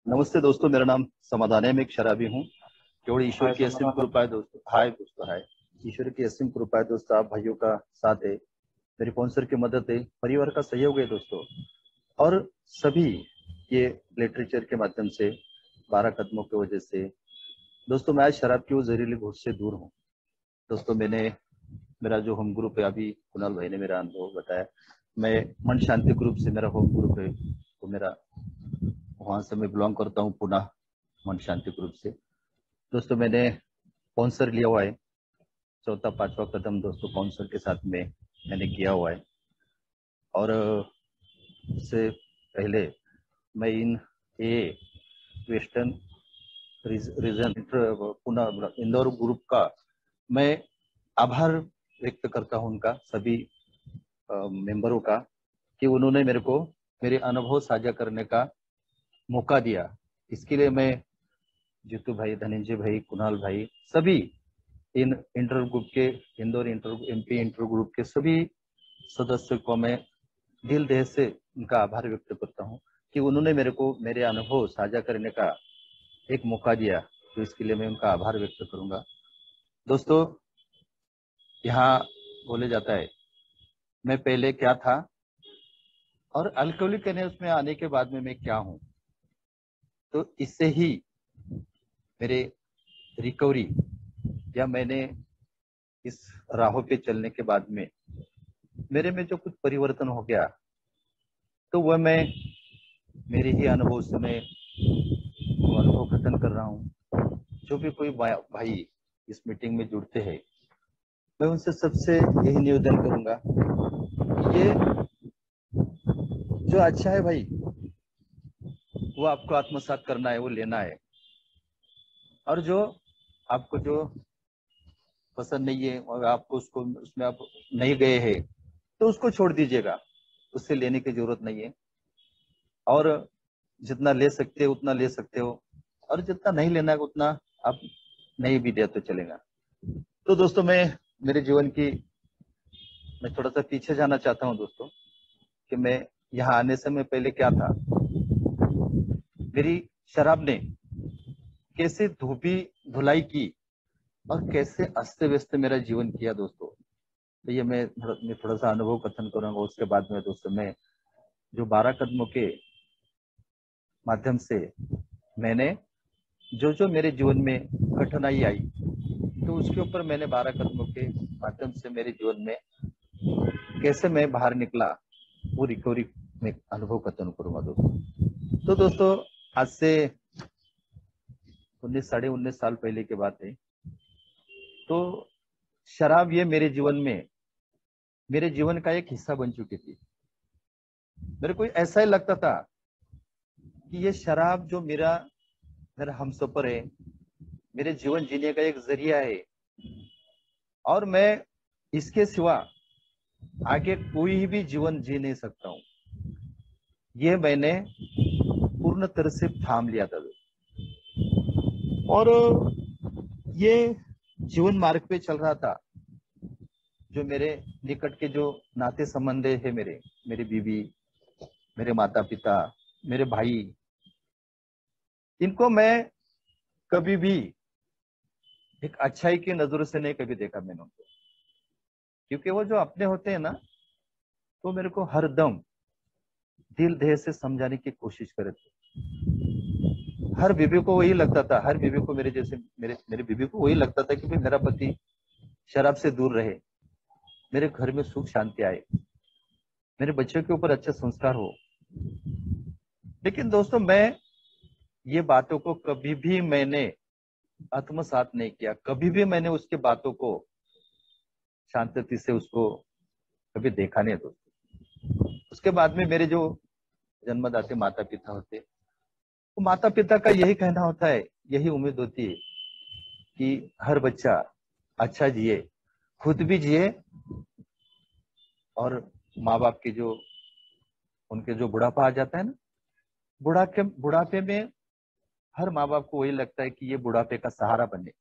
नमस्ते दोस्तों, मेरा नाम समाधान है। मैं एक शराबी हूँ। केवल ईश्वर हाय की असीम समाधान। कृपा है दोस्तों। हाय दोस्तों, हाय। ईश्वर की असीम कृपा है दोस्तों, आप भाइयों का साथ है, मेरे स्पॉन्सर की मदद है, परिवार का सहयोग है दोस्तों, और सभी ये लिटरेचर के माध्यम से 12 कदमों की वजह से दोस्तों मैं आज शराब की वो जहरीली घोट से दूर हूँ। दोस्तों मेरा जो होम ग्रुप है, अभी कुणाल भाई ने मेरा अनुभव बताया। मैं मन शांति ग्रुप से, मेरा होम ग्रुप है, तो मेरा वहां से मैं बिलोंग करता हूँ, पुनः मन शांति ग्रुप से। दोस्तों मैंने स्पॉन्सर लिया हुआ है, चौथा पांचवा कदम दोस्तों स्पॉन्सर के साथ में मैंने किया हुआ है। और इससे पहले मैं इन ए वेस्टर्न रीजन पुनः इंदौर ग्रुप का मैं आभार व्यक्त करता हूं, उनका सभी मेंबरों का, कि उन्होंने मेरे को मेरे अनुभव साझा करने का मौका दिया। इसके लिए मैं जीतू भाई, धनंजय भाई, कुणाल भाई, सभी इन इंटर ग्रुप के, Indore inter MP inter group के सभी सदस्यों को मैं दिल देह से उनका आभार व्यक्त करता हूं कि उन्होंने मेरे को मेरे अनुभव साझा करने का एक मौका दिया। तो इसके लिए मैं उनका आभार व्यक्त करूंगा। दोस्तों, यहाँ बोले जाता है मैं पहले क्या था और अल्कोहलिक उसमें आने के बाद में मैं क्या हूँ। तो इससे ही मेरे रिकवरी, या मैंने इस राहों पे चलने के बाद में मेरे में जो कुछ परिवर्तन हो गया, तो वह मैं मेरे ही अनुभव से मैं वो अनुभव कथन कर रहा हूँ। जो भी कोई भाई इस मीटिंग में जुड़ते हैं, मैं उनसे सबसे यही निवेदन करूंगा, ये जो अच्छा है भाई, वो आपको आत्मसात करना है, वो लेना है। और जो आपको जो पसंद नहीं है और आपको उसको उसमें आप नहीं गए हैं, तो उसको छोड़ दीजिएगा, उससे लेने की जरूरत नहीं है। और जितना ले सकते हो उतना ले सकते हो, और जितना नहीं लेना है उतना आप नहीं भी दे तो चलेगा। तो दोस्तों मेरे जीवन की मैं थोड़ा सा पीछे जाना चाहता हूँ दोस्तों, कि मैं यहाँ आने से मैं पहले क्या था। मेरी शराब ने कैसे धोबी धुलाई की और कैसे अस्त व्यस्त मेरा जीवन किया दोस्तों। तो ये मैं थोड़ा सा अनुभव कथन करूंगा। उसके बाद में दोस्तों मैं जो 12 कदमों के माध्यम से मैंने जो जो मेरे जीवन में कठिनाई आई, तो उसके ऊपर मैंने 12 कदमों के माध्यम से मेरे जीवन में कैसे मैं बाहर निकला, वो रिकवरी में अनुभव कथन करूंगा दोस्तों। तो दोस्तों, आज से 19 साढ़े 19 साल पहले की बात है। तो शराब ये मेरे जीवन में मेरे जीवन का एक हिस्सा बन चुकी थी। मेरे को ऐसा ही लगता था कि ये शराब जो मेरा मेरा हमसफर है, मेरे जीवन जीने का एक जरिया है, और मैं इसके सिवा आगे कोई भी जीवन जी नहीं सकता हूँ। ये मैंने पूर्ण तरह से थाम लिया था। और ये जीवन मार्ग पे चल रहा था। जो मेरे निकट के जो नाते संबंध है, मेरी बीवी, मेरे माता पिता, मेरे भाई, इनको मैं कभी भी एक अच्छाई की नजरों से नहीं कभी देखा मैंने उनको। क्योंकि वो जो अपने होते हैं ना, तो मेरे को हर दम दिल देह से समझाने की कोशिश करे थे। हर बीबी को वही लगता था, हर बीबी को मेरे जैसे मेरी बीबी को वही लगता था कि भाई मेरा पति शराब से दूर रहे, मेरे घर में सुख शांति आए, मेरे बच्चों के ऊपर अच्छे संस्कार हो। लेकिन दोस्तों, मैं ये बातों को कभी भी मैंने आत्मसात नहीं किया, कभी भी मैंने उसके बातों को शांति से उसको कभी देखा नहीं दोस्तों। उसके बाद में मेरे जो जन्मदाते माता पिता होते, तो माता पिता का यही कहना होता है, यही उम्मीद होती है कि हर बच्चा अच्छा जिए, खुद भी जिए, और माँ बाप की जो उनके जो बुढ़ापा आ जाता है ना, बुढ़ापे में हर माँ बाप को वही लगता है कि ये बुढ़ापे का सहारा बने,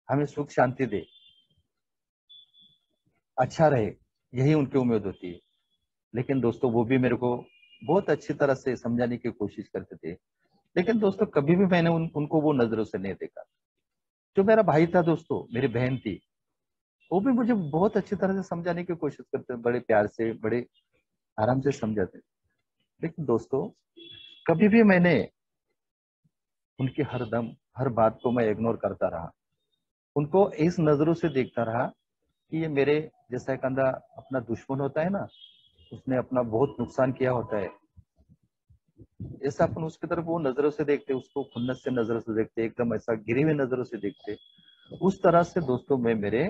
हमें सुख शांति दे, अच्छा रहे, यही उनकी उम्मीद होती है। लेकिन दोस्तों, वो भी मेरे को बहुत अच्छी तरह से समझाने की कोशिश करते थे, लेकिन दोस्तों कभी भी मैंने उनको वो नजरों से नहीं देखा। जो मेरा भाई था दोस्तों, मेरी बहन थी, वो भी मुझे बहुत अच्छी तरह से समझाने की कोशिश करते, बड़े प्यार से, बड़े आराम से समझाते। लेकिन दोस्तों कभी भी मैंने उनकी हर बात को मैं इग्नोर करता रहा, उनको इस नजरों से देखता रहा कि ये मेरे जैसा एक अंधा अपना दुश्मन होता है ना, उसने अपना बहुत नुकसान किया होता है, ऐसा अपन उसकी तरफ वो नजरों से देखते, उसको खुन्नस से नजरों से देखते, एकदम ऐसा गिरी हुई नजरों से देखते। उस तरह से दोस्तों मैं मेरे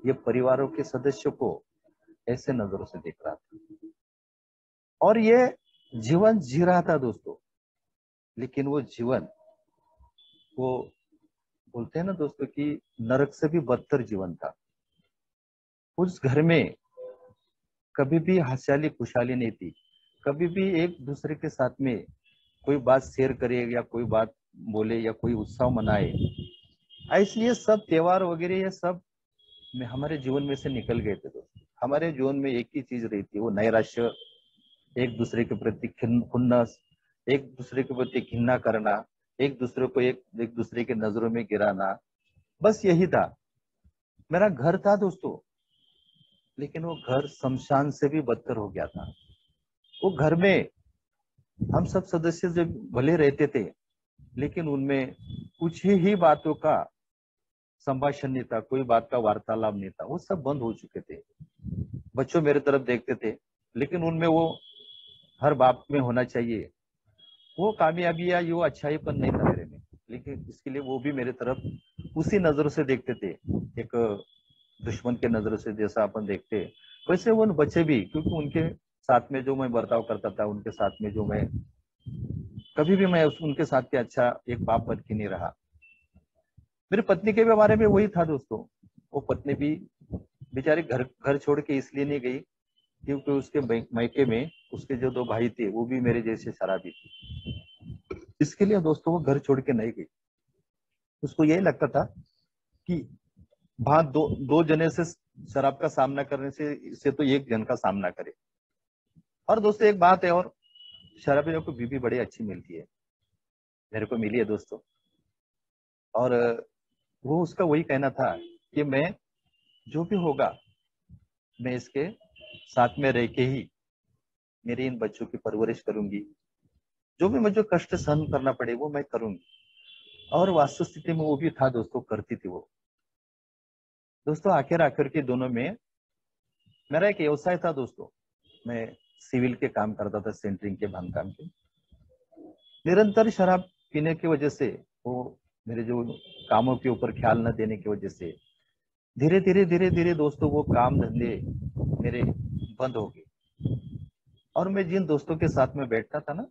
ये परिवारों के सदस्यों को ऐसे नजरों से देख रहा था, और ये जीवन जी रहा था दोस्तों। लेकिन वो जीवन, वो बोलते हैं ना दोस्तों कि नरक से भी बदतर जीवन था। उस घर में कभी भी हंसाली खुशहाली नहीं थी, कभी भी एक दूसरे के साथ में कोई बात शेयर करे या कोई बात बोले या कोई उत्सव मनाए, ऐसे ये सब त्योहार वगैरह ये सब में हमारे जीवन में से निकल गए थे दोस्तों। हमारे जीवन में एक ही चीज रही थी, वो नैराश्य, एक दूसरे के प्रति खुन्नस, एक दूसरे के प्रति घृणा करना, एक दूसरे को एक दूसरे के नजरों में गिराना, बस यही था। मेरा घर था दोस्तों, लेकिन वो घर शमशान से भी बदतर हो गया था। वो घर में हम सब सदस्य जब भले रहते थे, लेकिन उनमें कुछ ही बातों का संभाषण नहीं था, कोई बात का वार्तालाप नहीं था, वो सब बंद हो चुके थे। बच्चों मेरे तरफ देखते थे, लेकिन उनमें वो हर बाप में होना चाहिए वो कामयाबी या वो अच्छाईपन नहीं था मेरे में, लेकिन इसके लिए वो भी मेरे तरफ उसी नजरों से देखते थे, एक दुश्मन के नजरों से जैसा अपन देखते, वैसे वो बच्चे भी, क्योंकि उनके साथ में जो मैं बर्ताव करता था, उनके साथ में जो मैं कभी भी मैं उनके साथ के अच्छा एक बाप बन के नहीं रहा। मेरी पत्नी के भी बारे में वही था दोस्तों। वो पत्नी भी बेचारी घर घर छोड़ के इसलिए नहीं गई क्योंकि उसके मायके में उसके जो दो भाई थे वो भी मेरे जैसे शराबी थे, इसके लिए दोस्तों वो घर छोड़ के नहीं गई। उसको यही लगता था कि वहां दो जने से शराब का सामना करने से इससे तो एक जन का सामना करे। और दोस्तों एक बात है, और शराबियों को बीवी बड़ी अच्छी मिलती है, मेरे को मिली है दोस्तों। और वो उसका वही कहना था कि मैं जो भी होगा मैं इसके साथ में रह के ही मेरे इन बच्चों की परवरिश करूंगी, जो भी मुझे कष्ट सहन करना पड़े वो मैं करूंगी। और वास्तव स्थिति में वो भी था दोस्तों, करती थी वो। दोस्तों आखिर के दोनों में मेरा एक व्यवसाय था दोस्तों। मैं सिविल के काम करता था, सेंटरिंग के बांधकाम के। निरंतर शराब पीने की वजह से, वो मेरे जो कामों के ऊपर ख्याल न देने की वजह से धीरे धीरे दोस्तों वो काम धंधे मेरे बंद हो गए। और मैं जिन दोस्तों के साथ में बैठता था ना,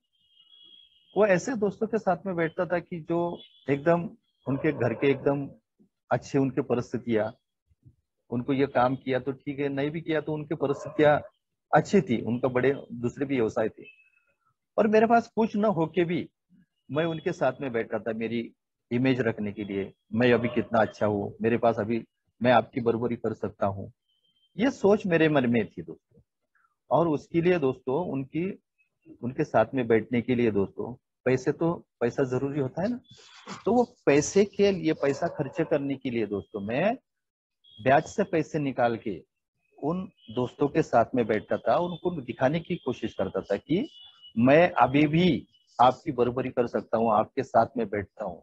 वो ऐसे दोस्तों के साथ में बैठता था कि जो एकदम उनके घर के एकदम अच्छे, उनके परिस्थितियां, उनको ये काम किया तो ठीक है, नहीं भी किया तो उनकी परिस्थितियां अच्छी थी, उनका बड़े दूसरे भी व्यवसाय थे। और मेरे पास कुछ न होके भी मैं उनके साथ में बैठा था, मेरी इमेज रखने के लिए, मैं अभी कितना अच्छा हूँ, मेरे पास अभी मैं आपकी बराबरी कर सकता हूँ, ये सोच मेरे मन में थी दोस्तों। और उसके लिए दोस्तों उनके साथ में बैठने के लिए दोस्तों पैसा जरूरी होता है ना, तो वो पैसे के लिए, पैसा खर्च करने के लिए दोस्तों मैं ब्याज से पैसे निकाल के उन दोस्तों के साथ में बैठता था, उनको दिखाने की कोशिश करता था कि मैं अभी भी आपकी बराबरी कर सकता हूँ, आपके साथ में बैठता हूँ।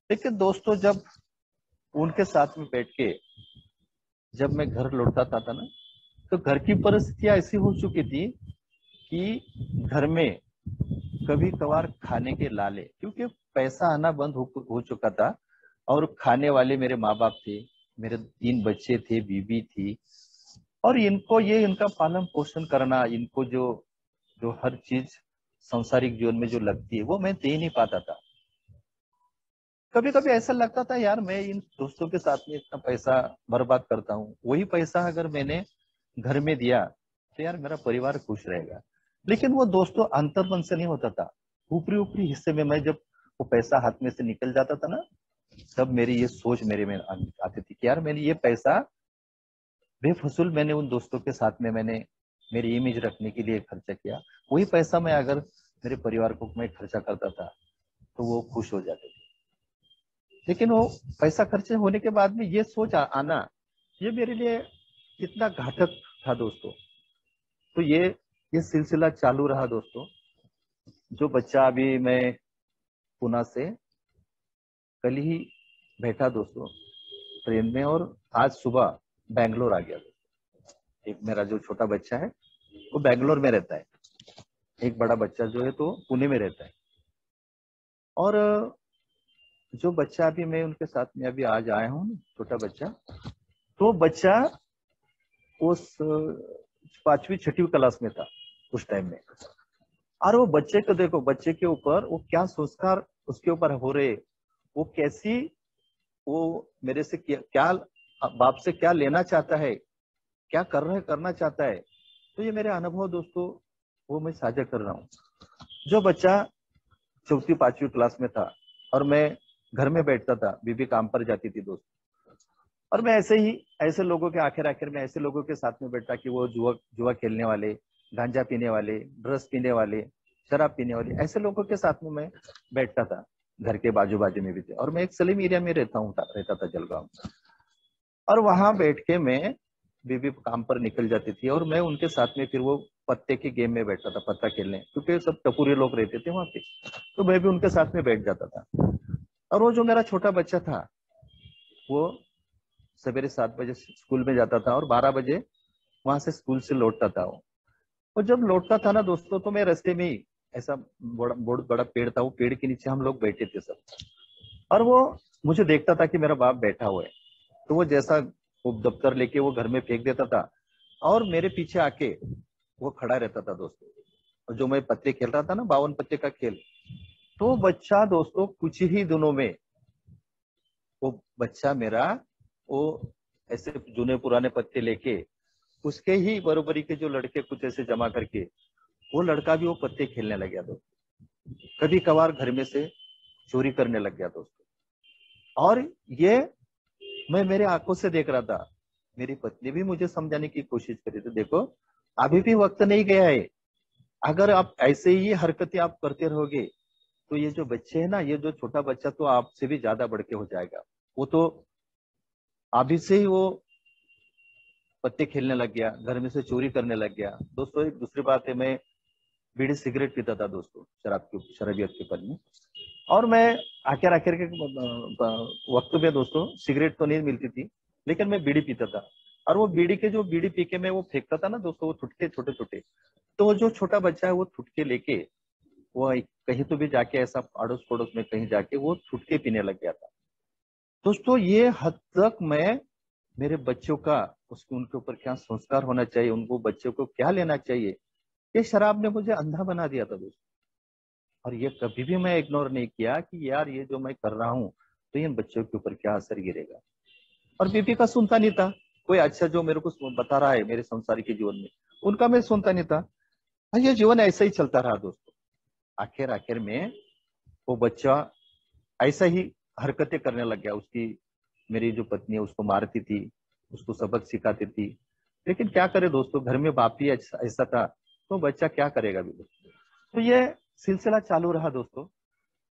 लेकिन दोस्तों जब उनके साथ में बैठ के जब मैं घर लौटता था ना, तो घर की परिस्थितियां ऐसी हो चुकी थी कि घर में कभी कभार खाने के लाले, क्योंकि पैसा आना बंद हो चुका था। और खाने वाले मेरे माँ बाप थे, मेरे 3 बच्चे थे, बीवी थी, और इनको ये इनका पालन पोषण करना, इनको जो जो हर चीज सांसारिक जीवन में जो लगती है वो मैं दे नहीं पाता था। कभी कभी ऐसा लगता था यार मैं इन दोस्तों के साथ में इतना पैसा बर्बाद करता हूँ, वही पैसा अगर मैंने घर में दिया तो यार मेरा परिवार खुश रहेगा। लेकिन वो दोस्तों अंतर्मन से नहीं होता था, ऊपरी ऊपरी हिस्से में मैं जब वो पैसा हाथ में से निकल जाता था ना, तब मेरी ये सोच मेरे में आती थी कि यार मैंने ये पैसा बेफजूल मैंने उन दोस्तों के साथ में मैंने मेरी इमेज रखने के लिए खर्चा किया। वही पैसा मैं अगर मेरे परिवार को मैं खर्चा करता था तो वो खुश हो जाते थे। लेकिन वो पैसा खर्चे होने के बाद में ये सोच आना, ये मेरे लिए कितना घातक था दोस्तों। तो ये सिलसिला चालू रहा दोस्तों। जो बच्चा अभी मैं पुणे से कल ही बैठा दोस्तों ट्रेन में, और आज सुबह बैंगलोर आ गया। एक मेरा जो छोटा बच्चा है वो बैंगलोर में रहता है, एक बड़ा बच्चा जो है तो पुणे में रहता है। और जो बच्चा अभी मैं उनके साथ में अभी आज आया हूँ, छोटा बच्चा, तो बच्चा उस 5वीं 6वीं क्लास में था उस टाइम में। और वो बच्चे को देखो, बच्चे के ऊपर वो क्या संस्कार उसके ऊपर हो रहे, वो कैसी, वो मेरे से क्या बाप से क्या लेना चाहता है, क्या करना चाहता है। तो ये मेरे अनुभव दोस्तों वो मैं साझा कर रहा हूँ। जो बच्चा 4वीं 5वीं क्लास में था और मैं घर में बैठता था, बीबी काम पर जाती थी दोस्त, और मैं ऐसे लोगों के आखिर में ऐसे लोगों के साथ में बैठता कि वो जुआ खेलने वाले, गांजा पीने वाले, ड्रग्स पीने वाले, शराब पीने वाले, ऐसे लोगों के साथ में मैं बैठता था। घर के बाजू बाजू में भी थे, और मैं एक सलीम एरिया में रहता था जलगांव। और वहां बैठ के मैं, बीबी काम पर निकल जाती थी और मैं उनके साथ में फिर वो पत्ते के गेम में बैठता था, पत्ता खेलने, क्योंकि सब टपुरी लोग रहते थे वहां पे। तो मैं भी उनके साथ में बैठ जाता था। और वो जो मेरा छोटा बच्चा था वो सवेरे 7 बजे स्कूल में जाता था और 12 बजे वहां से स्कूल से लौटता था वो। और जब लौटता था ना दोस्तों, तो मैं रास्ते में ही, ऐसा बहुत बड़ा पेड़ था, वो पेड़ के नीचे हम लोग बैठे थे सब, और वो मुझे देखता था कि मेरा बाप बैठा हुआ है। तो वो जैसा वो दफ्तर लेके वो घर में फेंक देता था और मेरे पीछे आके वो खड़ा रहता था दोस्तों। और जो मैं पत्ते खेल रहा था ना, 52 पत्ते का खेल, तो बच्चा दोस्तों कुछ ही दिनों में वो बच्चा मेरा, वो ऐसे जूने पुराने पत्ते लेके उसके ही बरोबरी के जो लड़के कुछ ऐसे जमा करके, वो लड़का भी वो पत्ते खेलने लग गया दोस्तों। कभी कभार घर में से चोरी करने लग गया दोस्तों। और ये मैं मेरे आंखों से देख रहा था। मेरी पत्नी भी मुझे समझाने की कोशिश कर रही थी, देखो अभी भी वक्त नहीं गया है, अगर आप ऐसे ही हरकतें आप करते रहोगे तो ये जो बच्चे है ना, ये जो छोटा बच्चा तो आपसे भी ज्यादा बढ़ के हो जाएगा। वो तो अभी से ही वो पत्ते खेलने लग गया, घर में से चोरी करने लग गया दोस्तों। एक दूसरी बात है, मैं बीड़ी सिगरेट पीता था दोस्तों, शराबियत के पल में। और मैं आखिर के वक्त में दोस्तों सिगरेट तो नहीं मिलती थी, लेकिन मैं बीड़ी पीता था। और वो बीड़ी पी के मैं वो फेंकता था ना दोस्तों, वो थुटके छोटे छोटे, तो वो जो छोटा बच्चा है वो थुटके लेके वो कहीं तो भी जाके ऐसा अड़ोस पड़ोस में कहीं जाके वो थुटके पीने लग गया था दोस्तों। ये हद तक मैं मेरे बच्चों का, उसके उनके ऊपर क्या संस्कार होना चाहिए, उनको बच्चों को क्या लेना चाहिए, ये शराब ने मुझे अंधा बना दिया था दोस्तों। और ये कभी भी मैं इग्नोर नहीं किया कि यार ये जो मैं कर रहा हूँ तो इन बच्चों के ऊपर क्या असर गिरेगा। और बीबी का सुनता नहीं था, कोई अच्छा जो मेरे को बता रहा है मेरे संसारिक जीवन में, उनका मैं सुनता नहीं था। और ये जीवन ऐसा ही चलता रहा दोस्तों। आखिर में वो बच्चा ऐसा ही हरकतें करने लग गया। उसकी, मेरी जो पत्नी है उसको मारती थी, उसको सबक सिखाती थी। लेकिन क्या करे दोस्तों, घर में बाप ही ऐसा था, तो बच्चा क्या करेगा भी दोस्तों। तो ये सिलसिला चालू रहा दोस्तों।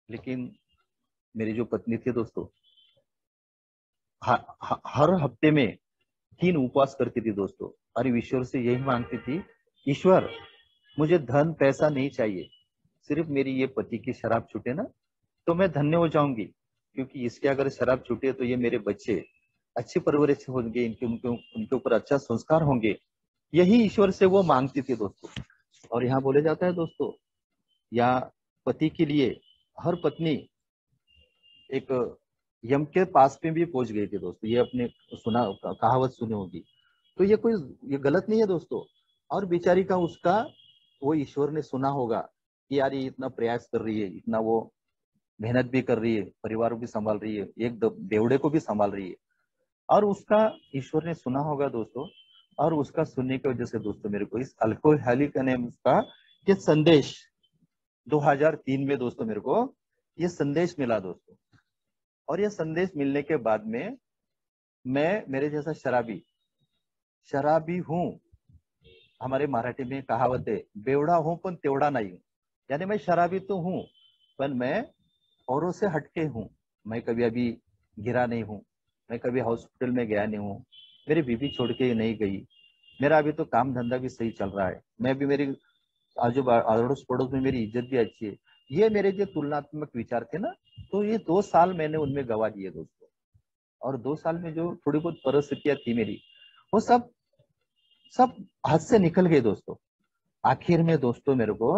लेकिन मेरी जो पत्नी थी दोस्तों, हर हफ्ते में 3 उपवास करती थी दोस्तों, और ईश्वर से यही मांगती थी, ईश्वर मुझे धन पैसा नहीं चाहिए, सिर्फ मेरी ये पति की शराब छूटे ना तो मैं धन्य हो जाऊंगी। क्योंकि इसके अगर शराब छूटे तो ये मेरे बच्चे अच्छी परवरिश होंगे, इनके उनके उनके ऊपर अच्छा संस्कार होंगे। यही ईश्वर से वो मांगती थी दोस्तों। और यहाँ बोले जाता है दोस्तों, या पति के लिए हर पत्नी एक यम के पास में भी पहुंच गई थी दोस्तों। ये अपने कहावत सुनी होगी। तो ये गलत नहीं है दोस्तों। और बेचारी का उसका, वो ईश्वर ने सुना होगा कि यार ये इतना प्रयास कर रही है, इतना वो मेहनत भी कर रही है, परिवार भी संभाल रही है, एक बेवड़े को भी संभाल रही है, और उसका ईश्वर ने सुना होगा दोस्तों। और उसका सुनने की वजह से दोस्तों मेरे को इस अल्कोहलिक ने उसका ये संदेश 2003 में दोस्तों मेरे को ये संदेश मिला दोस्तों। और ये संदेश मिलने के बाद में मैं मेरे जैसा शराबी हूँ, हमारे मराठी में कहावत है, बेवड़ा हूं पण तेवढा नहीं हूं। यानी मैं शराबी तो हूं, पर मैं औरों से हटके हूं। मैं कभी अभी गिरा नहीं हूं, मैं कभी हॉस्पिटल में गया नहीं हूं, मेरी बीवी छोड़ के नहीं गई, मेरा अभी तो काम धंधा भी सही चल रहा है, मैं भी मेरी आजू अड़ोस पड़ोस में मेरी इज्जत भी अच्छी है। ये मेरे जो तुलनात्मक विचार थे ना, तो ये 2 साल मैंने उनमें गवा दिए दोस्तों। और 2 साल में जो थोड़ी बहुत परिस्थितियां थी मेरी, वो सब सब हाथ से निकल गए दोस्तों। आखिर में दोस्तों मेरे को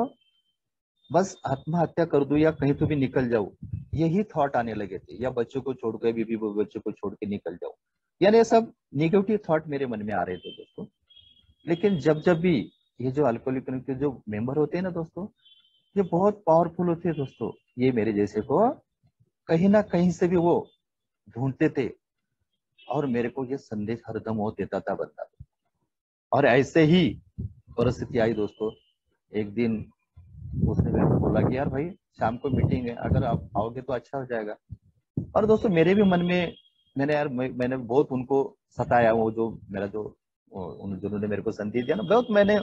बस आत्महत्या कर दूं या कहीं तो भी निकल जाऊं, यही थॉट आने लगे थे, या बच्चों को छोड़ के, बीबी बच्चों को छोड़ के निकल जाऊं। यानी ये सब निगेटिव थॉट मेरे मन में आ रहे थे दोस्तों। लेकिन जब जब भी ये जो अल्कोहलिक के जो मेंबर होते हैं ना दोस्तों, ये बहुत पावरफुल होते हैं दोस्तों। ये मेरे जैसे को कहीं ना कहीं से भी वो ढूंढते थे, और मेरे को ये संदेश हरदम वो देता था बंदा। और ऐसे ही परिस्थिति आई दोस्तों। एक दिन उसने मेरे को बोला कि यार भाई, शाम को मीटिंग है, अगर आप आओगे तो अच्छा हो जाएगा। और दोस्तों मेरे भी मन में, मैंने बहुत उनको सताया, वो जो मेरा जो उन जिन्होंने मेरे को संदेश दिया ना, बहुत मैंने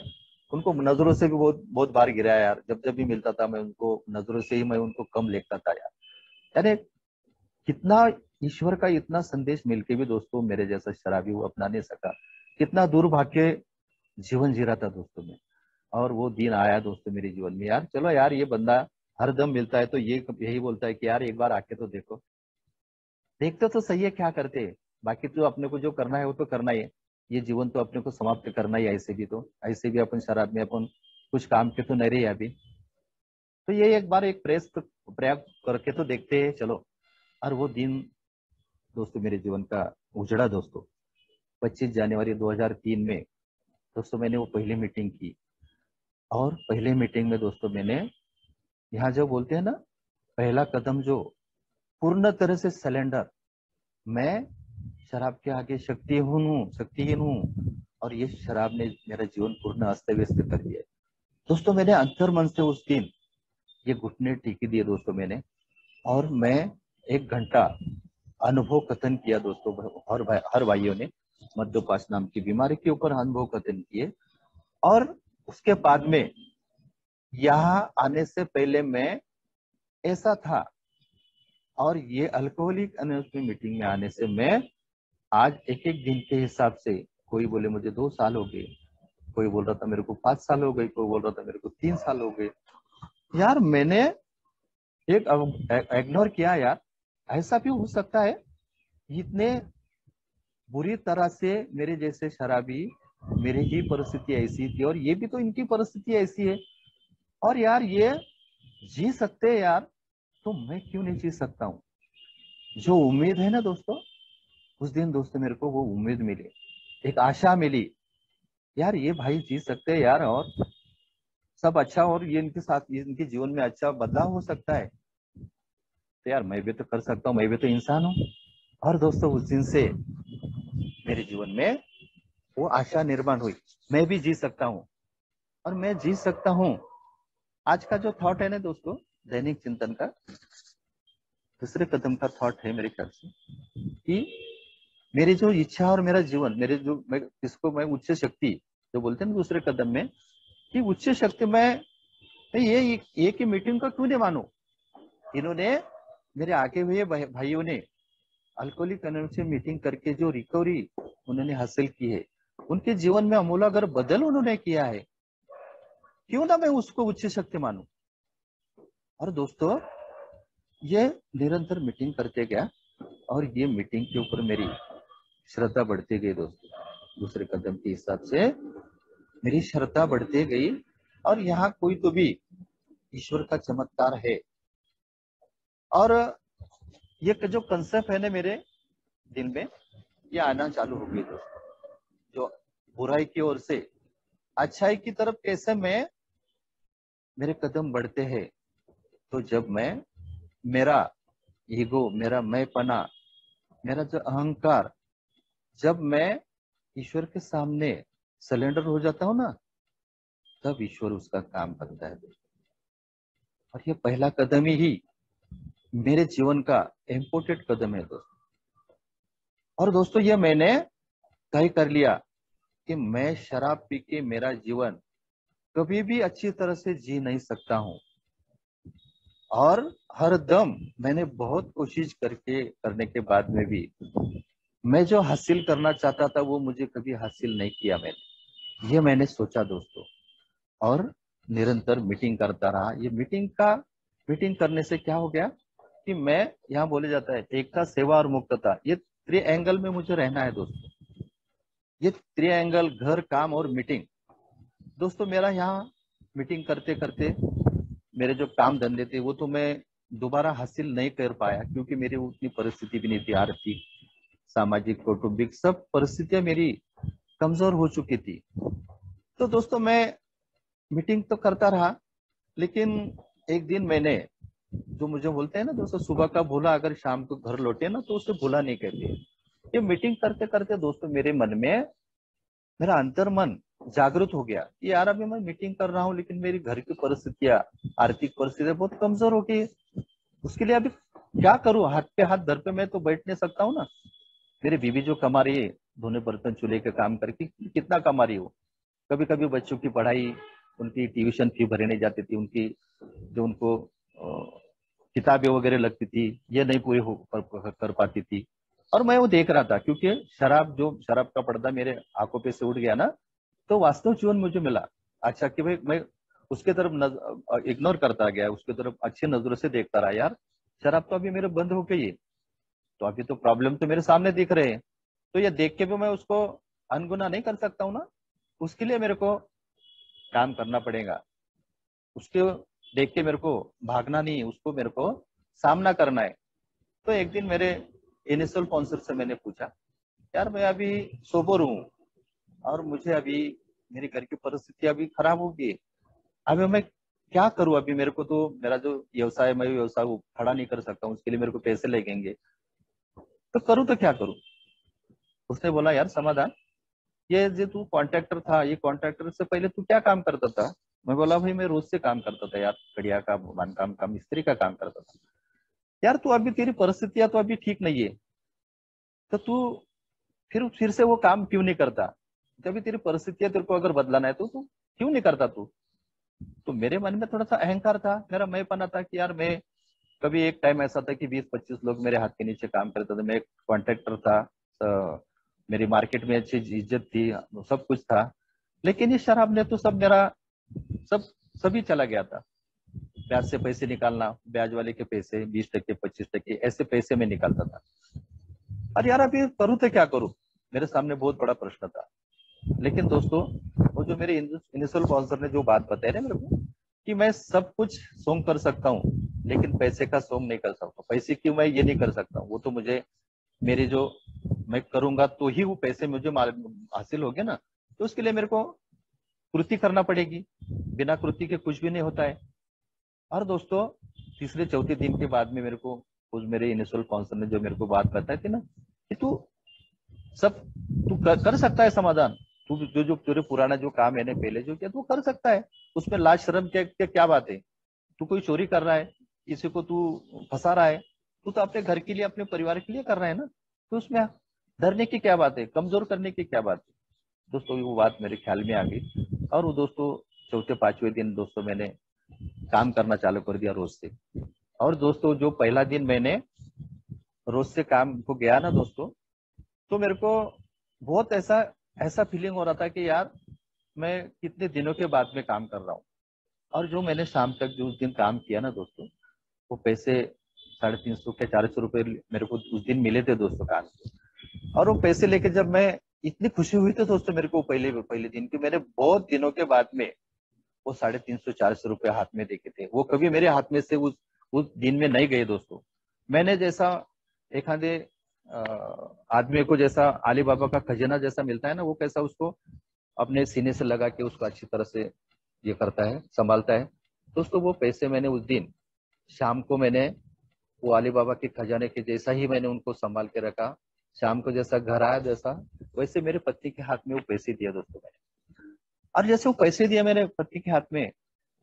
उनको नजरों से भी बहुत बहुत बार गिराया यार। जब जब भी मिलता था मैं उनको नजरों से ही मैं उनको कम देखता था यार। यानी कितना ईश्वर का इतना संदेश मिलके भी दोस्तों मेरे जैसा शराबी वो अपना नहीं सका, कितना दुर्भाग्य जीवन जी रहा था दोस्तों में। और वो दिन आया दोस्तों मेरे जीवन में, यार चलो यार, ये बंदा हर दम मिलता है तो ये यही बोलता है कि यार एक बार आके तो देखो, देखते तो सही है क्या करते हैं। बाकी तो अपने को जो करना है वो तो करना ही है। ये जीवन तो अपने को समाप्त करना ही है, ऐसे भी तो, ऐसे भी अपन शराब में अपन कुछ काम के तो नहीं रहे अभी। तो ये एक बार एक प्रयास करके तो देखते हैं चलो। और वो दिन दोस्तों मेरे जीवन का उजड़ा दोस्तों। 25 जनवरी 2003 में दोस्तों मैंने वो पहली मीटिंग की। और पहले मीटिंग में दोस्तों मैंने, यहाँ जो बोलते हैं ना, पहला कदम जो पूर्ण तरह से सरेंडर, मैं शराब के आगे शक्तिहीन हूँ, और ये शराब ने मेरा जीवन पूर्ण अस्त व्यस्त कर दिया है। दोस्तों मैंने अंतर मन से उस दिन ये घुटने टेके दिए दोस्तों मैंने। और मैं 1 घंटा अनुभव कथन किया दोस्तों। हर भाइयों ने मद्यपान नाम की बीमारी के ऊपर अनुभव कथन किए। और उसके बाद में यहाँ आने से पहले मैं ऐसा था, और ये अल्कोहलिक अनोनिमस मीटिंग में आने से मैं आज एक एक दिन के हिसाब से, कोई बोले मुझे 2 साल हो गए, कोई बोल रहा था मेरे को 5 साल हो गए, कोई बोल रहा था मेरे को 3 साल हो गए। यार मैंने एक इग्नोर किया यार, ऐसा भी हो सकता है। इतने बुरी तरह से मेरे जैसे शराबी, मेरी ही परिस्थिति ऐसी थी, और ये भी तो इनकी परिस्थिति ऐसी है, और यार ये जी सकते हैं यार, तो मैं क्यों नहीं जी सकता हूँ। जो उम्मीद है ना दोस्तों, उस दिन दोस्तों मेरे को वो उम्मीद मिली, एक आशा मिली। यार ये भाई जी सकते हैं यार, और सब अच्छा, और ये इनके साथ इनके जीवन में अच्छा बदलाव हो सकता है। तो यार मैं भी तो कर सकता हूँ, मैं भी तो इंसान हूँ। और दोस्तों उस दिन से मेरे जीवन में वो आशा निर्माण हुई, मैं भी जी सकता हूँ, और मैं जी सकता हूँ। आज का जो थॉट है ना दोस्तों, दैनिक चिंतन का दूसरे कदम का थॉट है मेरे ख्याल से, कि मेरी जो इच्छा और मेरा जीवन, मेरे जो मैं इसको मैं उच्च शक्ति जो बोलते हैं ना दूसरे कदम में, कि उच्च शक्ति मैं ये एक ही मीटिंग का क्यों नहीं मानू। इन्होंने, मेरे आगे हुए भाइयों ने अल्कोहलिक अनोनिमस से मीटिंग करके जो रिकवरी उन्होंने हासिल की है, उनके जीवन में अमूलाग्र बदल उन्होंने किया है, क्यों ना मैं उसको उच्च शक्ति मानू। और दोस्तों ये निरंतर मीटिंग करते गया, और ये मीटिंग के ऊपर मेरी श्रद्धा बढ़ती गई दोस्तों। दूसरे कदम के हिसाब से मेरी श्रद्धा बढ़ती गई, और यहाँ कोई तो भी ईश्वर का चमत्कार है। और ये जो कंसेप्ट है ना मेरे दिल में, ये आना चालू हो गई दोस्तों। जो बुराई की ओर से अच्छाई की तरफ कैसे मेरे कदम बढ़ते हैं, तो जब मैं, मेरा ईगो, मेरा मैंपना, मेरा जो अहंकार, जब मैं ईश्वर के सामने सरेंडर हो जाता हूँ ना, तब ईश्वर उसका काम करता है दोस्तों। और ये पहला कदम ही मेरे जीवन का इम्पोर्टेंट कदम है दोस्तों। और दोस्तों ये मैंने तय कर लिया कि मैं शराब पी के मेरा जीवन कभी भी अच्छी तरह से जी नहीं सकता हूँ। और हर दम मैंने बहुत कोशिश करने के बाद में भी मैं जो हासिल करना चाहता था वो मुझे कभी हासिल नहीं किया मैंने। ये मैंने सोचा दोस्तों, और निरंतर मीटिंग करता रहा। ये मीटिंग करने से क्या हो गया कि मैं, यहाँ बोले जाता है एकता, सेवा और मुक्तता, ये त्रिएंगल में मुझे रहना है दोस्तों। ये त्रिएंगल, घर, काम और मीटिंग। दोस्तों मेरा यहाँ मीटिंग करते करते मेरे जो काम धंधे थे वो तो मैं दोबारा हासिल नहीं कर पाया, क्योंकि मेरी उतनी परिस्थिति भी नहीं थी। आर्थिक, सामाजिक, कौटुंबिक सब परिस्थितियां मेरी कमजोर हो चुकी थी। तो दोस्तों मैं मीटिंग तो करता रहा, लेकिन एक दिन मैंने, जो मुझे बोलते हैं ना दोस्तों, सुबह का भूला अगर शाम को घर लौटे ना तो उसे भूला नहीं कहते। ये मीटिंग करते करते दोस्तों मेरे मन में, मेरा अंतर मन जागृत हो गया कि यार अभी मैं मीटिंग कर रहा हूँ लेकिन मेरी घर की परिस्थितियां, आर्थिक परिस्थितियां बहुत कमजोर हो गई है। उसके लिए अभी क्या करूँ? हाथ पे हाथ धर पे मैं तो बैठ नहीं सकता हूँ ना। मेरी बीवी जो कमा रही है धोने बर्तन चूल्हे के काम करके, कितना कमा रही हो। कभी कभी बच्चों की पढ़ाई, उनकी ट्यूशन फी भरने नहीं जाती थी, उनकी जो उनको किताबें वगैरह लगती थी ये नहीं पूरी कर पाती थी। और मैं वो देख रहा था, क्योंकि शराब का पर्दा मेरे आंखों पे से उठ गया ना, तो वास्तव जीवन मुझे मिला। अच्छा कि भाई मैं उसके तरफ इग्नोर करता गया, उसके तरफ अच्छी नजरों से देखता रहा। यार शराब तो अभी मेरे बंद हो गई है, तो अभी तो प्रॉब्लम तो मेरे सामने दिख रहे हैं, तो ये देख के भी मैं उसको अनगुना नहीं कर सकता हूँ ना। उसके लिए मेरे को काम करना पड़ेगा, उसके देख के मेरे को भागना नहीं, उसको मेरे को सामना करना है। तो एक दिन मेरे इनिशियल स्पॉन्सर से मैंने पूछा, यार मैं अभी सोबर हूँ और मुझे अभी मेरी घर की परिस्थिति अभी खराब होगी, अभी मैं क्या करूँ? अभी मेरे को तो मेरा जो व्यवसाय है, मैं व्यवसाय को खड़ा नहीं कर सकता हूँ, उसके लिए मेरे को पैसे लगेंगे, तो करूँ तो क्या करूँ? उसने बोला, यार समाधान, ये जो तू कॉन्ट्रैक्टर था, ये कॉन्ट्रैक्टर से पहले तू क्या काम करता था? मैं बोला, भाई मैं रोज से काम करता था यार, कड़िया का, बांधकाम का, मिस्त्री का काम करता था। यार तू अभी, तेरी परिस्थितियां तो अभी ठीक नहीं है, तो तू फिर से वो काम क्यों नहीं करता? जब भी तेरी परिस्थितियां तेरे को अगर बदलाना है तो तू क्यों नहीं करता तू? तो मेरे मन में थोड़ा सा अहंकार था, मेरा मैंपना था कि यार मैं, कभी एक टाइम ऐसा था कि 20-25 लोग मेरे हाथ के नीचे काम करते थे, मैं एक कॉन्ट्रैक्टर था, मेरी मार्केट में अच्छी इज्जत थी, सब कुछ था। लेकिन इस शराब ने तो सब मेरा, सब सभी चला गया था। ब्याज से पैसे निकालना, ब्याज वाले के पैसे 20%, 25%, ऐसे पैसे में निकालता था। अरे यार अभी करूँ तो क्या करूँ? मेरे सामने बहुत बड़ा प्रश्न था। लेकिन दोस्तों, वो जो मेरे इनिशियल स्पॉन्सर ने जो बात बताई ना मेरे को, कि मैं सब कुछ सोंग कर सकता हूँ लेकिन पैसे का सोंग नहीं कर सकता, पैसे की मैं ये नहीं कर सकता हूँ, वो तो मुझे, मेरी जो, मैं करूंगा तो ही वो पैसे मुझे हासिल होंगे ना, तो उसके लिए मेरे को कृति करना पड़ेगी, बिना कृति के कुछ भी नहीं होता है। और दोस्तों तीसरे चौथे दिन के बाद में मेरे को उस मेरे इनिशियल स्पॉन्सर ने जो मेरे को बात बताई थी ना, कि तू सब, तू कर सकता है समाधान, तू जो तेरे पुराना जो काम है ना पहले जो किया तू कर सकता है, उसमें लाज शर्म क्या बात है? तू कोई चोरी कर रहा है, किसी को तू फंसा रहा है, तू तो अपने घर के लिए, अपने परिवार के लिए कर रहा है ना, तो उसमें डरने की क्या बात है? कमजोर करने की क्या बात है? दोस्तों वो बात मेरे ख्याल में आ गई, और वो दोस्तों चौथे पांचवें दिन दोस्तों मैंने काम करना चालू कर दिया रोज से। और दोस्तों जो पहला दिन मैंने रोज से काम को गया ना दोस्तों, तो मेरे को बहुत ऐसा ऐसा फीलिंग हो रहा था कि यार मैं कितने दिनों के बाद में काम कर रहा हूँ। और जो मैंने शाम तक जो उस दिन काम किया ना दोस्तों, वो पैसे 350 के 400 रुपए मेरे को उस दिन मिले थे दोस्तों काम के। और वो पैसे लेके जब मैं, इतनी खुशी हुई थी दोस्तों मेरे को पहले पहले दिन की, मैंने बहुत दिनों के बाद में वो 350-400 रुपए हाथ में देखे थे, वो कभी मेरे हाथ में से उस दिन में नहीं गए दोस्तों। मैंने जैसा एक आधे आदमी को जैसा अली बाबा का खजाना जैसा मिलता है ना, वो कैसा उसको अपने सीने से लगा के उसको अच्छी तरह से ये करता है, संभालता है दोस्तों। वो पैसे मैंने उस दिन शाम को मैंने वो अली बाबा के खजाने के जैसा ही मैंने उनको संभाल के रखा। शाम को जैसा घर आया जैसा, वैसे मेरे पति के हाथ में वो पैसे दिया दोस्तों मैंने। और जैसे वो पैसे दिया मेरे पति के हाथ में,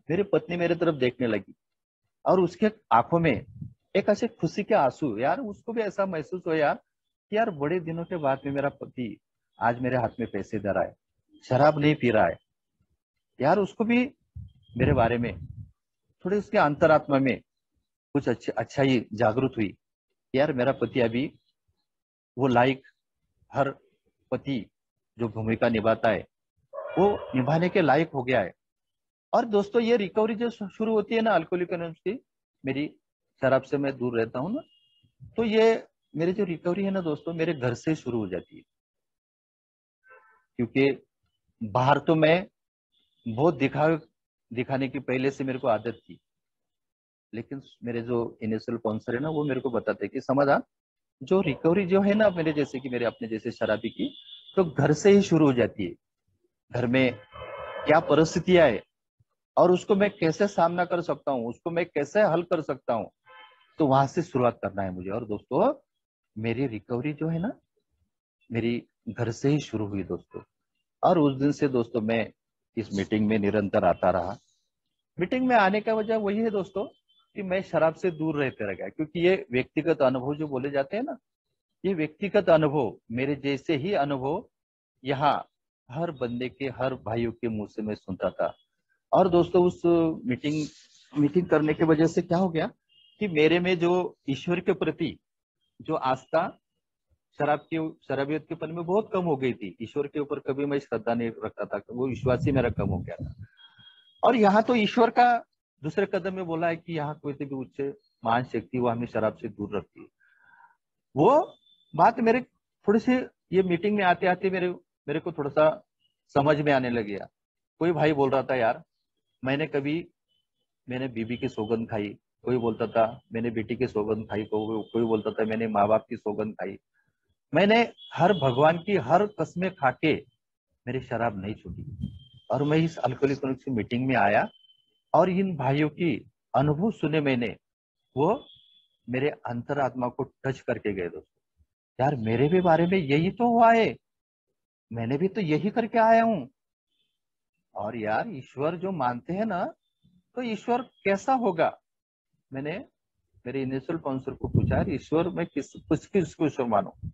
मेरी पत्नी मेरे तरफ देखने लगी, और उसके आंखों में एक ऐसे खुशी के आंसू, यार उसको भी ऐसा महसूस हो यार कि यार बड़े दिनों के बाद में मेरा पति आज मेरे हाथ में पैसे दे रहा है। शराब नहीं पी रहा है यार, उसको भी मेरे बारे में थोड़ी उसके अंतरात्मा में कुछ अच्छाई जागृत हुई। यार मेरा पति अभी वो लायक, हर पति जो भूमिका निभाता है वो निभाने के लायक हो गया है। और दोस्तों ये रिकवरी जो शुरू होती है ना अल्कोहलिक एनोनिमस की, मेरी शराब से मैं दूर रहता हूँ ना, तो ये मेरी जो रिकवरी है ना दोस्तों, मेरे घर से शुरू हो जाती है। क्योंकि बाहर तो मैं बहुत दिखाने की पहले से मेरे को आदत थी, लेकिन मेरे जो इनिशियल स्पॉन्सर है ना वो मेरे को बताते हैं कि समाधान जो रिकवरी जो है ना मेरे जैसे कि मेरे अपने जैसे शराबी की, तो घर से ही शुरू हो जाती है। घर में क्या परिस्थितियां है और उसको मैं कैसे सामना कर सकता हूँ, उसको मैं कैसे हल कर सकता हूँ, तो वहां से शुरुआत करना है मुझे। और दोस्तों मेरी रिकवरी जो है ना मेरी घर से ही शुरू हुई दोस्तों। और उस दिन से दोस्तों मैं इस मीटिंग में निरंतर आता रहा। मीटिंग में आने का वजह वही है दोस्तों कि मैं शराब से दूर रहते रह गया, क्योंकि ये व्यक्तिगत अनुभव जो बोले जाते हैं ना, ये व्यक्तिगत अनुभव, मेरे जैसे ही अनुभव यहाँ हर बंदे के, हर भाइयों के मुंह से मैं सुनता था। और दोस्तों उस मीटिंग मीटिंग करने की वजह से क्या हो गया कि मेरे में जो ईश्वर के प्रति जो आस्था शराबियत के पल में बहुत कम हो गई थी। ईश्वर के ऊपर कभी मैं श्रद्धा नहीं रखता था, वो विश्वास ही मेरा कम हो गया था। और यहाँ तो ईश्वर का दूसरे कदम में बोला है कि यहाँ कोई भी उच्च महान शक्ति वो हमें शराब से दूर रखती है। वो बात मेरे थोड़ी सी ये मीटिंग में आते आते मेरे मेरे को थोड़ा सा समझ में आने लग गया। कोई भाई बोल रहा था यार मैंने बीबी की सौगंध खाई, कोई बोलता था मैंने बेटी की सौगंध खाई, कोई बोलता था मैंने माँ बाप की सौगंध खाई, मैंने हर भगवान की हर कसमें खाके मेरी शराब नहीं छूटी। और मैं इस अल्कोहलिक एनोनिमस की मीटिंग में आया और इन भाइयों की अनुभव सुने मैंने, वो मेरे अंतरात्मा को टच करके गए दोस्तों। यार मेरे भी बारे में यही तो हुआ है, मैंने भी तो यही करके आया हूँ। और यार ईश्वर जो मानते हैं ना, तो ईश्वर कैसा होगा। मैंने मेरे इनिशियल काउंसलर को पूछा यार ईश्वर मैं किसको ईश्वर मानूं।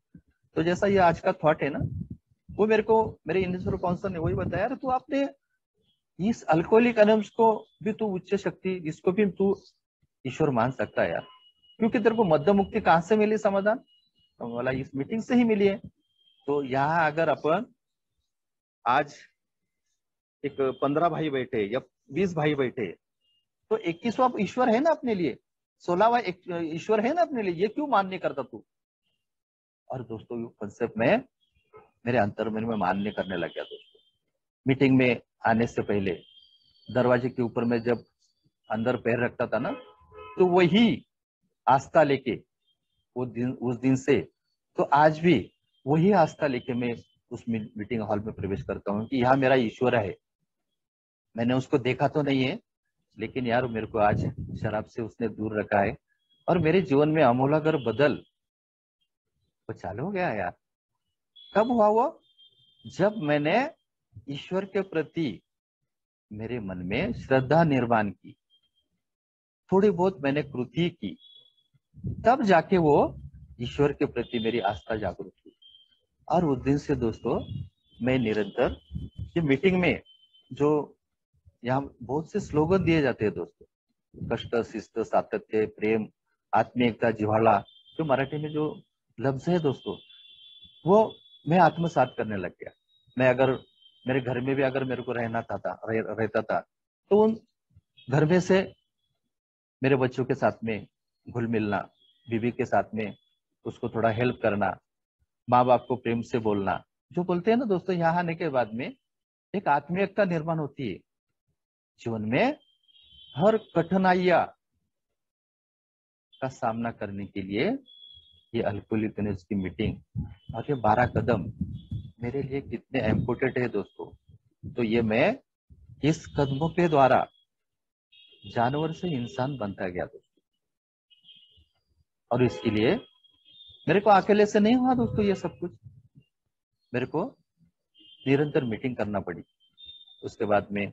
तो जैसा ये आज का थॉट है ना, वो मेरे को मेरे इनिशियल काउंसलर ने वही बताया, यार तू आपने इस अल्कोहलिक एनोनिमस को भी तू उच्च शक्ति, इसको भी तू ईश्वर मान सकता है यार, क्योंकि तेरे को मध्य मुक्ति कहाँ से मिली समाधान, तो बोला इस मीटिंग से ही मिली है। तो यहाँ अगर अपन आज एक 15 भाई बैठे या 20 भाई बैठे, तो 21वां ईश्वर है ना अपने लिए, 16वां ईश्वर है ना अपने लिए, ये क्यों मान नहीं करता तू। और दोस्तों ये कंसेप्ट में मेरे अंतर्मन में मानने करने लग गया दोस्तों। मीटिंग में आने से पहले दरवाजे के ऊपर में जब अंदर पैर रखता था ना, तो वही आस्था लेके उस दिन से तो आज भी वही आस्था लेके मैं उस मीटिंग हॉल में प्रवेश करता हूँ कि यहाँ मेरा ईश्वर है। मैंने उसको देखा तो नहीं है, लेकिन यार मेरे को आज शराब से उसने दूर रखा है और मेरे जीवन में आमूलाग्र बदल वो चालू हो गया यार। कब हुआ वो, जब मैंने ईश्वर के प्रति मेरे मन में श्रद्धा निर्माण की, थोड़ी बहुत मैंने कृति की, तब जाके वो ईश्वर के प्रति मेरी आस्था जागरूक हुई। और उस दिन से दोस्तों मैं निरंतर ये मीटिंग में जो यहाँ बहुत से स्लोगन दिए जाते हैं दोस्तों, कष्ट शिस्त सातत्य प्रेम आत्मीय एकता जिव्हाळा, जो मराठी में जो लफ्ज है दोस्तों, वो मैं आत्मसात करने लग गया। मैं अगर मेरे घर में भी अगर मेरे को रहता था, तो उन घर में से मेरे बच्चों के साथ में घुल मिलना, बीवी के साथ में उसको थोड़ा हेल्प करना, माँ बाप को प्रेम से बोलना, जो बोलते हैं ना दोस्तों, यहाँ आने के बाद में एक आत्मीयता निर्माण होती है जीवन में। हर कठिनाइयां का सामना करने के लिए ये अल्कोहलिक एनोनिमस की मीटिंग और ये 12 कदम मेरे लिए कितने इम्पोर्टेंट है दोस्तों। तो ये मैं इस कदमों के द्वारा जानवर से इंसान बनता गया दोस्तों। और इसके लिए मेरे को अकेले से नहीं हुआ दोस्तों, ये सब कुछ मेरे को निरंतर मीटिंग करना पड़ी। उसके बाद में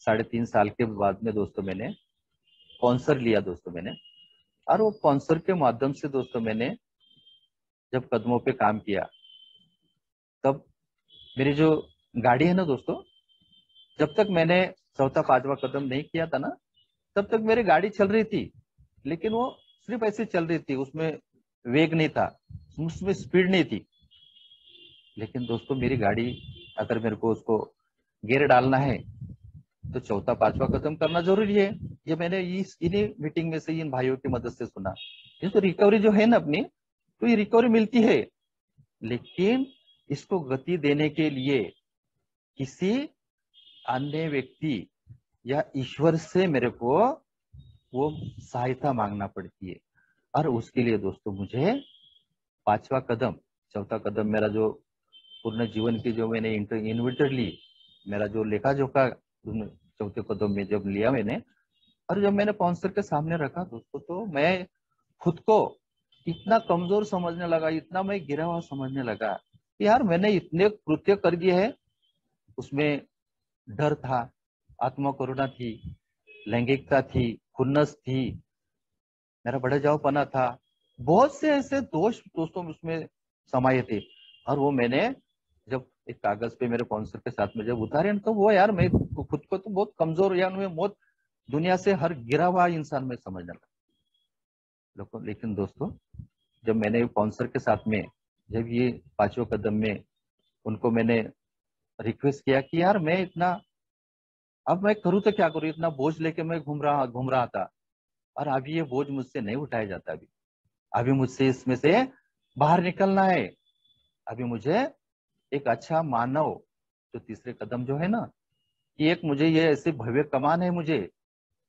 3.5 साल के बाद में दोस्तों मैंने स्पॉन्सर लिया दोस्तों मैंने, और वो स्पॉन्सर के माध्यम से दोस्तों मैंने जब कदमों पे काम किया, तब मेरी जो गाड़ी है ना दोस्तों, जब तक मैंने चौथा पांचवा कदम नहीं किया था ना, तब तक मेरी गाड़ी चल रही थी, लेकिन वो सिर्फ ऐसे चल रही थी, उसमें वेग नहीं था, उसमें स्पीड नहीं थी। लेकिन दोस्तों मेरी गाड़ी, अगर मेरे को उसको गियर डालना है तो चौथा पांचवा कदम करना जरूरी है। ये मैंने इस इन्हीं मीटिंग में से इन भाइयों की मदद से सुना। ये तो रिकवरी जो है ना अपनी, तो ये रिकवरी मिलती है, लेकिन इसको गति देने के लिए किसी अन्य व्यक्ति या ईश्वर से मेरे को वो सहायता मांगना पड़ती है। और उसके लिए दोस्तों मुझे पांचवा कदम, चौथा कदम मेरा जो पूर्ण जीवन की जो मैंने इन्वेंटर ली, मेरा जो लेखा जोखा चौथे कदम में जब लिया मैंने, और जब मैंने स्पॉन्सर के सामने रखा दोस्तों, तो मैं खुद को इतना कमजोर समझने लगा, इतना मैं गिरा हुआ समझने लगा कि यार मैंने इतने कृत्य कर दिए हैं। उसमें डर था, आत्मकरुणा थी, लैंगिकता थी, खुन्नस थी, मेरा बढ़ जाओपना था, बहुत से ऐसे दोष दोस्तों उसमें समाये थे। और वो मैंने जब एक कागज पे मेरे स्पॉन्सर के साथ में जब उतारे तो वो यार मैं खुद को तो बहुत कमजोर या मैं बहुत दुनिया से हर गिरा हुआ इंसान में समझने लगा। लेकिन दोस्तों जब मैंने स्पॉन्सर के साथ में जब ये पांचवें कदम में उनको मैंने रिक्वेस्ट किया कि यार मैं इतना, अब मैं करूँ तो क्या करूँ, इतना बोझ लेके मैं घूम रहा था, और अभी ये बोझ मुझसे नहीं उठाया जाता। अभी अभी मुझसे इसमें से बाहर निकलना है। अभी मुझे एक अच्छा मानव, जो तीसरे कदम जो है ना, कि एक मुझे ये ऐसे भव्य कमान है, मुझे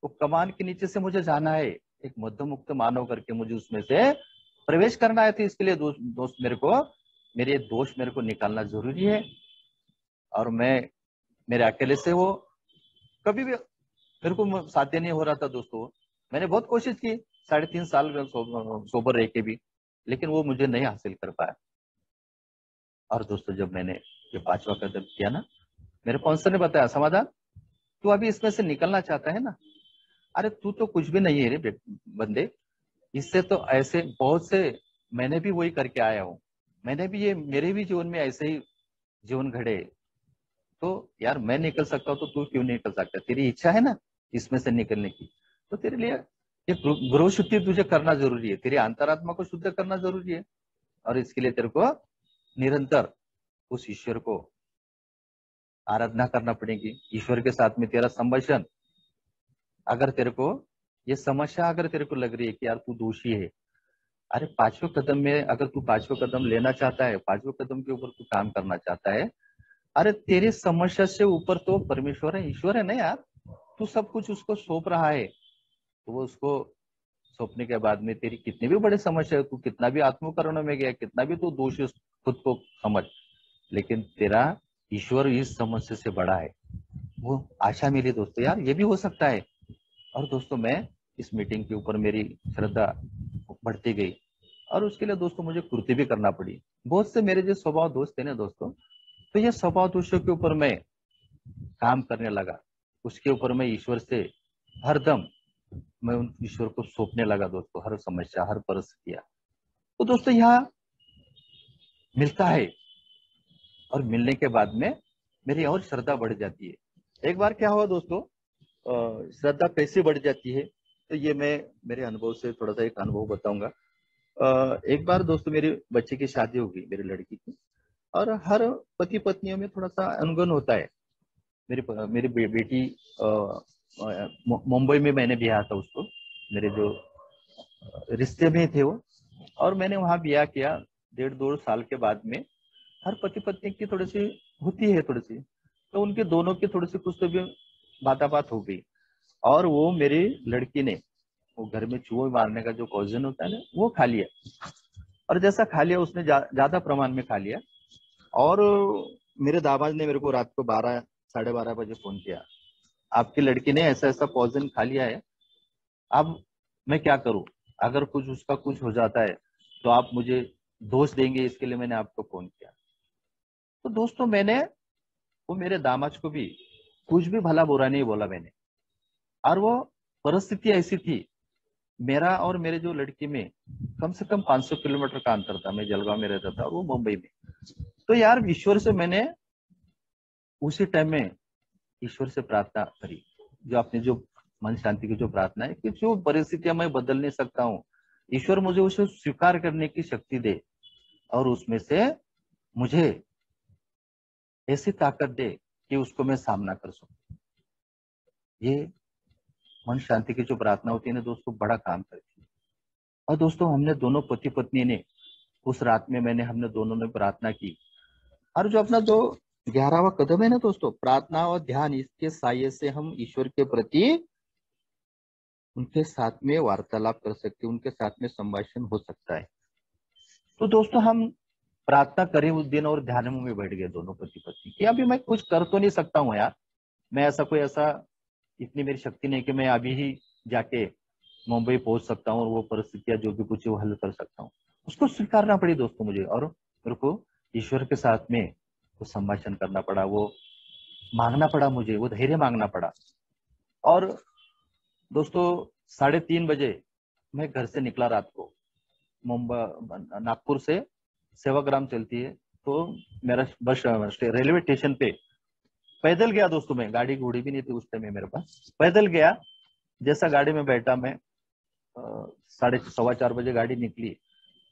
वो कमान के नीचे से मुझे जाना है, एक मध्यम मुक्त मानव करके मुझे उसमें से प्रवेश करना है। तो इसके लिए दोस्त मेरे को मेरे दोष मेरे को निकालना जरूरी है। और मैं मेरे अकेले से वो कभी भी मेरे को साध्य नहीं हो रहा था दोस्तों। मैंने बहुत कोशिश की, 3.5 साल सोबर रह के भी, लेकिन वो मुझे नहीं हासिल कर पाया। और दोस्तों जब मैंने ये पांचवा कदम किया ना, मेरे स्पॉन्सर ने बताया, समाधान तू अभी इसमें से निकलना चाहता है ना, अरे तू तो कुछ भी नहीं है रे बंदे, इससे तो ऐसे बहुत से मैंने भी वही करके आया हूँ, मैंने भी ये मेरे भी जीवन में ऐसे ही जीवन घड़े, तो यार मैं निकल सकता हूँ तो तू क्यों नहीं निकल सकता, तेरी इच्छा है ना इसमें से निकलने की, तो तेरे लिए ये गृह शुद्धि तुझे करना जरूरी है, तेरी अंतरात्मा को शुद्ध करना जरूरी है। और इसके लिए तेरे को निरंतर उस ईश्वर को आराधना करना पड़ेगी, ईश्वर के साथ में तेरा संभाषण। अगर तेरे को ये समस्या अगर तेरे को लग रही है कि यार तू दोषी है, अरे पांचवें कदम में अगर तू पांचवें कदम लेना चाहता है, पांचवें कदम के ऊपर तू काम करना चाहता है, अरे तेरी समस्या से ऊपर तो परमेश्वर है, ईश्वर है ना यार। तू सब कुछ उसको सौंप रहा है, तो वो उसको सौंपने के बाद में तेरी कितनी भी बड़ी समस्या है, तू कितना भी आत्मकरण में गया, कितना भी तू दोषी खुद को समझ, लेकिन तेरा ईश्वर इस समस्या से बड़ा है। वो आशा मिली दोस्तों, यार ये भी हो सकता है। और दोस्तों मैं इस मीटिंग के ऊपर मेरी श्रद्धा बढ़ती गई, और उसके लिए दोस्तों मुझे कृति भी करना पड़ी। बहुत से मेरे जो स्वभाव दोस्त थे ना दोस्तों, तो ये स्वभाव दोषों के ऊपर मैं काम करने लगा, उसके ऊपर मैं ईश्वर से हरदम मैं उन ईश्वर को सौंपने लगा दोस्तों, हर समस्या हर परिस्थितियां। तो दोस्तों यहाँ मिलता है, और मिलने के बाद में मेरी और श्रद्धा बढ़ जाती है। एक बार क्या हुआ दोस्तों, श्रद्धा कैसे बढ़ जाती है, तो ये मैं मेरे अनुभव से थोड़ा सा एक अनुभव बताऊंगा। एक बार दोस्तों मेरे बच्चे की शादी हो गई, मेरी लड़की की, और हर पति पत्नियों में थोड़ा सा अनबन होता है। मेरी मेरी बेटी मुंबई में मैंने ब्याह था उसको, मेरे जो रिश्ते में थे वो, और मैंने वहां ब्याह किया। 1.5-2 साल के बाद में हर पति पत्नी की थोड़ी सी होती है, थोड़ी सी, तो उनके दोनों की थोड़ी सी कुछ तो भी बात हो गई। और वो मेरी लड़की ने वो घर में चूहे मारने का जो पॉइजन होता है ना, वो खा लिया। और जैसा खा लिया उसने ज्यादा प्रमाण में खा लिया, और मेरे दामाद ने मेरे को रात को 12-12:30 बजे फोन किया, आपकी लड़की ने ऐसा ऐसा पॉइजन खा लिया है, अब मैं क्या करूं, अगर कुछ उसका कुछ हो जाता है तो आप मुझे दोष देंगे, इसके लिए मैंने आपको फोन किया। तो दोस्तों मैंने वो मेरे दामाद को भी कुछ भी भला बुरा नहीं बोला मैंने। और वो परिस्थिति ऐसी थी, मेरा और मेरे जो लड़की में कम से कम 500 किलोमीटर का अंतर था, मैं जलगांव में रहता था और वो मुंबई में। तो यार ईश्वर से मैंने उसी टाइम में ईश्वर से प्रार्थना करी, जो आपने जो मन शांति की जो प्रार्थना है कि जो परिस्थितियां मैं बदल नहीं सकता हूँ, ईश्वर मुझे उसे स्वीकार करने की शक्ति दे और उसमें से मुझे ऐसी ताकत दे कि उसको मैं सामना कर सकूं। ये मन शांति की जो प्रार्थना होती है ना दोस्तों, बड़ा काम करती है। और दोस्तों हमने दोनों पति पत्नी ने उस रात में हमने दोनों ने प्रार्थना की। और जो अपना जो 11वां कदम है ना दोस्तों, प्रार्थना और ध्यान, इसके सहायता से हम ईश्वर के प्रति उनके साथ में वार्तालाप कर सकते हैं, उनके साथ में संभाषण हो सकता है। तो दोस्तों हम प्रार्थना करें उस दिन और ध्यान में बैठ गए दोनों पति पत्नी कि अभी मैं कुछ कर तो नहीं सकता हूँ यार, मैं ऐसा इतनी मेरी शक्ति नहीं कि मैं अभी ही जाके मुंबई पहुंच सकता हूँ और वो परिस्थितियां जो भी कुछ है वो हल कर सकता हूँ। उसको स्वीकारना पड़ी दोस्तों मुझे, और मेरे को ईश्वर के साथ में वो संभाषण करना पड़ा, वो मांगना पड़ा मुझे, वो धैर्य मांगना पड़ा। और दोस्तों 3:30 बजे मैं घर से निकला रात को, मुंबई नागपुर से सेवाग्राम चलती है, तो मेरा बस रेलवे स्टेशन पे पैदल गया दोस्तों, मैं गाड़ी घोड़ी भी नहीं थी उस टाइम में मेरे पास, पैदल गया। जैसा गाड़ी में बैठा मैं 4:15 बजे गाड़ी निकली,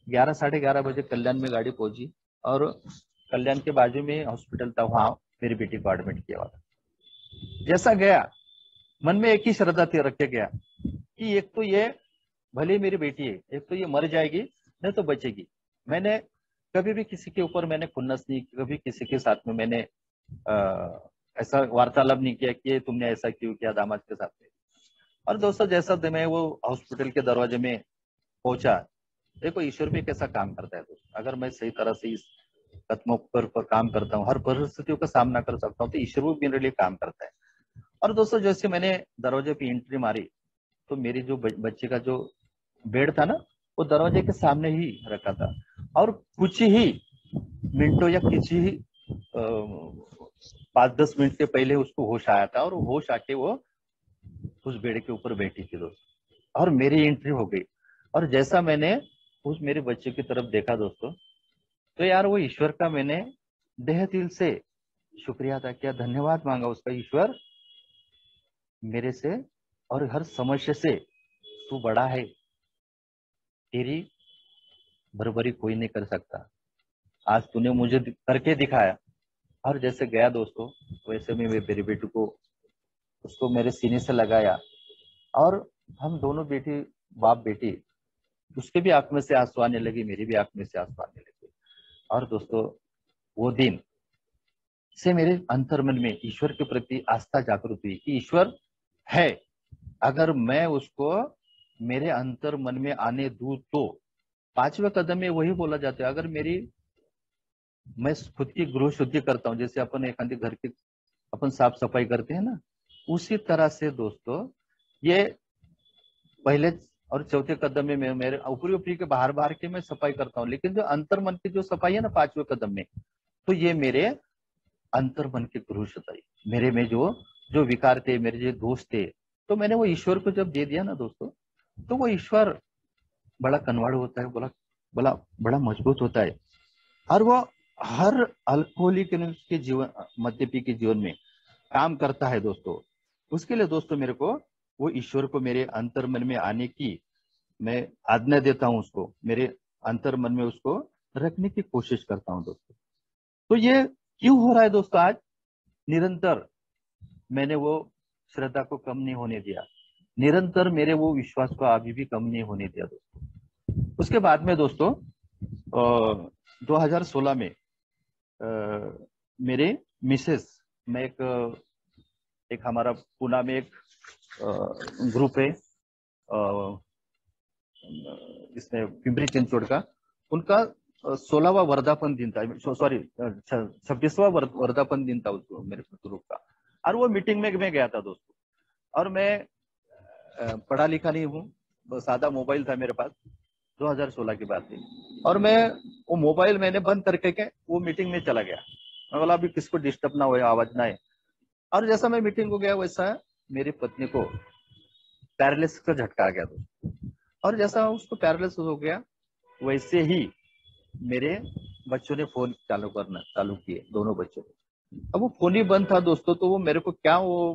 11 साढ़े 11 बजे कल्याण में गाड़ी पहुंची और कल्याण के बाजू में हॉस्पिटल था, वहां मेरी बेटी को एडमिट किया हुआ था। जैसा गया मन में एक ही श्रद्धा थी, रख के गया कि एक तो ये भले मेरी बेटी है, एक तो ये मर जाएगी नहीं तो बचेगी। मैंने कभी भी किसी के ऊपर मैंने खुन्नस नहीं, कभी किसी के साथ में मैंने ऐसा वार्तालाप नहीं किया कि तुमने ऐसा क्यों किया दामाद के साथ में। और दोस्तों जैसा मैं वो हॉस्पिटल के दरवाजे में पहुंचा, देखो ईश्वर भी कैसा काम करता है दोस्तों, अगर मैं सही तरह से इस कदमों पर काम करता हूँ, हर परिस्थितियों का सामना कर सकता हूँ, तो ईश्वर भी मेरे लिए काम करता है। और दोस्तों जैसे मैंने दरवाजे पे एंट्री मारी, तो मेरी जो बच्चे का जो बेड था ना, वो दरवाजे के सामने ही रखा था, और कुछ ही मिनटों या कुछ ही 5-10 मिनट के पहले उसको होश आया था, और होश आके वो उस बेड के ऊपर बैठी थी दोस्तों, और मेरी एंट्री हो गई। और जैसा मैंने उस मेरे बच्चे की तरफ देखा दोस्तों, तो यार वो ईश्वर का मैंने देह दिल से शुक्रिया अदा किया, धन्यवाद मांगा उसका, ईश्वर मेरे से और हर समस्या से तू बड़ा है, तेरी बराबरी कोई नहीं कर सकता, आज तूने मुझे करके दिखाया। और जैसे गया दोस्तों, वैसे मैं मेरी बेटी को उसको मेरे सीने से लगाया, और हम दोनों बेटी बाप बेटी, उसके भी आंख में से आंसू आने लगी, मेरी भी आंख में से आंसू आने लगे। और दोस्तों वो दिन से मेरे अंतर्मन में ईश्वर के प्रति आस्था जागृत हुई कि ईश्वर है, अगर मैं उसको मेरे अंतर मन में आने दूं तो 5वें कदम में वही बोला जाता है, अगर मैं खुद की गृह शुद्धि करता हूँ, जैसे अपन एक घर की अपन साफ सफाई करते हैं ना, उसी तरह से दोस्तों ये पहले और चौथे कदम में मैं मेरे ऊपरी ऊपरी के बाहर बाहर के मैं सफाई करता हूँ, लेकिन जो अंतर मन की जो सफाई है ना 5वें कदम में, तो ये मेरे अंतर मन की गृह शुद्धि, मेरे में जो जो विकार थे, मेरे जो दोष थे, तो मैंने वो ईश्वर को जब दे दिया ना दोस्तों, तो वो ईश्वर बड़ा कनवाड़ होता है, बड़ा बड़ा बड़ा मजबूत होता है। और वो हर अल्कोहलिक के जीवन, मद्यपी के जीवन में काम करता है दोस्तों। उसके लिए दोस्तों मेरे को वो ईश्वर को मेरे अंतर मन में आने की मैं आज्ञा देता हूँ, उसको मेरे अंतर मन में उसको रखने की कोशिश करता हूँ दोस्तों। तो ये क्यों हो रहा है दोस्तों? आज निरंतर मैंने वो श्रद्धा को कम नहीं होने दिया, निरंतर मेरे वो विश्वास को अभी भी कम नहीं होने दिया दोस्तों। उसके बाद में दोस्तों 2016 में मेरे मिसेस, मैं एक हमारा पुणे में एक ग्रुप है, इसमें पिंपरी चिंचवड का, उनका 16वां वर्धापन दिन था, सॉरी 26वां वर्धापन दिन था उसको मेरे ग्रुप का। और वो मीटिंग में मैं गया था दोस्तों, और मैं पढ़ा लिखा नहीं हूँ, सादा मोबाइल था मेरे पास, 2016 की बात थी, और मैं वो मोबाइल मैंने बंद करके के वो मीटिंग में चला गया। मैं बोला अभी किसको डिस्टर्ब ना हो, आवाज ना आए। और जैसा मैं मीटिंग को गया, वैसा मेरी पत्नी को पैरालिसिस का झटका आ गया दोस्तों, और जैसा उसको पैरालिसिस हो गया, वैसे ही मेरे बच्चों ने फोन चालू किए, दोनों बच्चों ने। अब वो फोन ही बंद था दोस्तों, तो वो मेरे को क्या, वो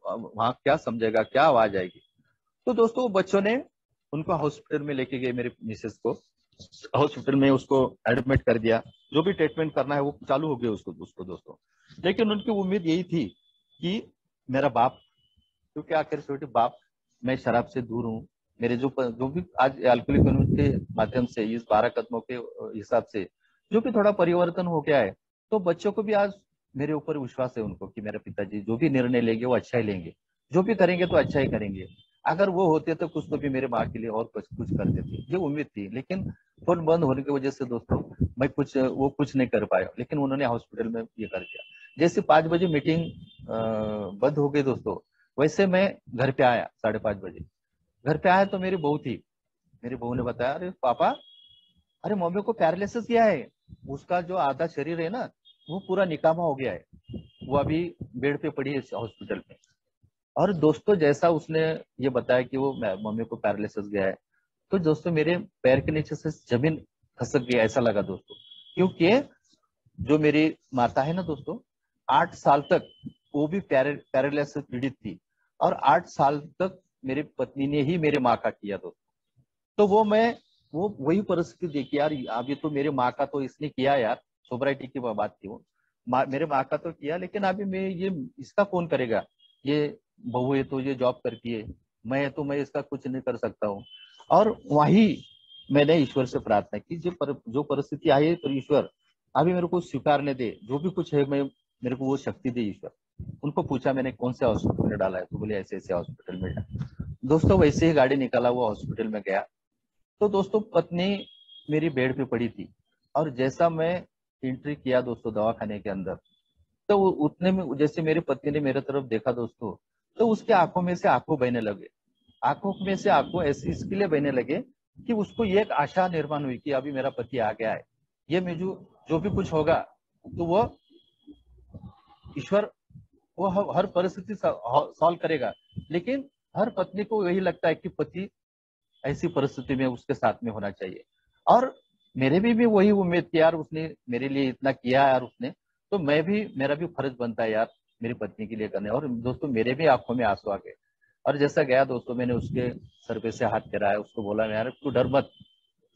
वहां क्या समझेगा, क्या आवाज आएगी। तो दोस्तों वो बच्चों ने उनको हॉस्पिटल में लेके गए, मेरे मिसेस को हॉस्पिटल में उसको एडमिट कर दिया। जो भी ट्रीटमेंट करना है वो चालू हो गया उसको उसको दोस्तों। लेकिन उनकी उम्मीद यही थी कि मेरा बाप, क्योंकि आखिर छोटे बाप, मैं शराब से दूर हूँ, मेरे जो भी आज अल्कोहलिक एनोनिमस के माध्यम से इस 12 कदमों के हिसाब से जो भी थोड़ा परिवर्तन हो गया है, तो बच्चों को भी आज मेरे ऊपर विश्वास है उनको कि मेरे पिताजी जो भी निर्णय लेंगे वो अच्छा ही लेंगे, जो भी करेंगे तो अच्छा ही करेंगे। अगर वो होते तो कुछ तो भी मेरे माँ के लिए और कुछ कुछ करते थे, ये उम्मीद थी। लेकिन फोन बंद होने की वजह से दोस्तों मैं कुछ नहीं कर पाया, लेकिन उन्होंने हॉस्पिटल में ये कर दिया। जैसे 5 बजे मीटिंग बंद हो गई दोस्तों, वैसे मैं घर पे आया 5:30 बजे। घर पे आया तो मेरी बहू थी, मेरी बहू ने बताया, अरे पापा, अरे मम्मी को पैरालिसिस किया है, उसका जो आधा शरीर है ना वो पूरा निकामा हो गया है, वो अभी बेड पे पड़ी है हॉस्पिटल में। और दोस्तों जैसा उसने ये बताया कि वो मम्मी को पैरालिसिस गया है, तो दोस्तों मेरे पैर के नीचे से जमीन खसक गया, ऐसा लगा दोस्तों। क्योंकि जो मेरी माता है ना दोस्तों, 8 साल तक वो भी पैरालिसिस पीड़ित थी, और 8 साल तक मेरी पत्नी ने ही मेरे माँ का किया दोस्तों। तो वो वही परिस्थिति देखी यार, अभी तो मेरे माँ का तो इसने किया यार, सोबराइटी की बात थी वो, मेरे माँ का तो किया, लेकिन अभी मैं ये इसका कौन करेगा, ये बहू है तो ये जॉब करती है, मैं तो मैं इसका कुछ नहीं कर सकता हूँ। और वही मैंने ईश्वर से प्रार्थना की, जो परिस्थिति आई है, तो ईश्वर अभी मेरे को स्वीकारने दे, जो भी कुछ है मैं, मेरे को वो शक्ति दे ईश्वर। उनको पूछा मैंने कौन से हॉस्पिटल में डाला है, तो बोले ऐसे ऐसे हॉस्पिटल में डाला। दोस्तों वैसे ही गाड़ी निकाला, वो हॉस्पिटल में गया, तो दोस्तों पत्नी मेरी बेड पे पड़ी थी। और जैसा मैं एंट्री किया दोस्तों दवाखाने के अंदर, तो उतने में जैसे मेरी पत्नी ने मेरे तरफ देखा दोस्तों, तो उसके आंखों में से आंखों बहने लगे। आंखों में से आंखों ऐसी इसके लिए बहने लगे कि उसको ये एक आशा निर्माण हुई कि अभी मेरा पति आ गया है, ये मैं जो भी कुछ होगा तो वो ईश्वर, वो हर परिस्थिति सॉल्व करेगा। लेकिन हर पत्नी को यही लगता है कि पति ऐसी परिस्थिति में उसके साथ में होना चाहिए। और मेरे भी वही उम्मीद थी यार, उसने मेरे लिए इतना किया यार उसने, तो मेरा भी फर्ज बनता है यार मेरी पत्नी के लिए करने। और दोस्तों मेरे भी आंखों में आंसू आ गए। और जैसा गया दोस्तों, मैंने उसके सर पे से हाथ फेराया, उसको बोला यार तू डर मत,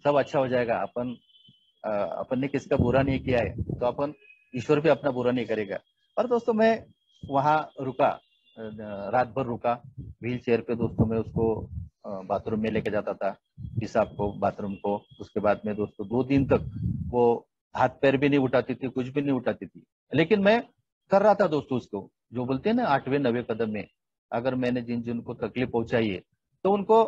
सब अच्छा हो जाएगा, अपन ने किसका बुरा नहीं किया है, तो अपन ईश्वर भी अपना बुरा नहीं करेगा। और दोस्तों मैं वहां रुका, रात भर रुका व्हील चेयर पे दोस्तों। मैं उसको बाथरूम में लेके जाता था, पेशाब को, बाथरूम को। उसके बाद में दोस्तों 2 दिन तक वो हाथ पैर भी नहीं उठाती थी, कुछ भी नहीं उठाती थी। लेकिन मैं कर रहा था दोस्तों उसको, जो बोलते हैं ना 8वें 9वें कदम में, अगर मैंने जिन जिनको तकलीफ पहुंचाई है तो उनको,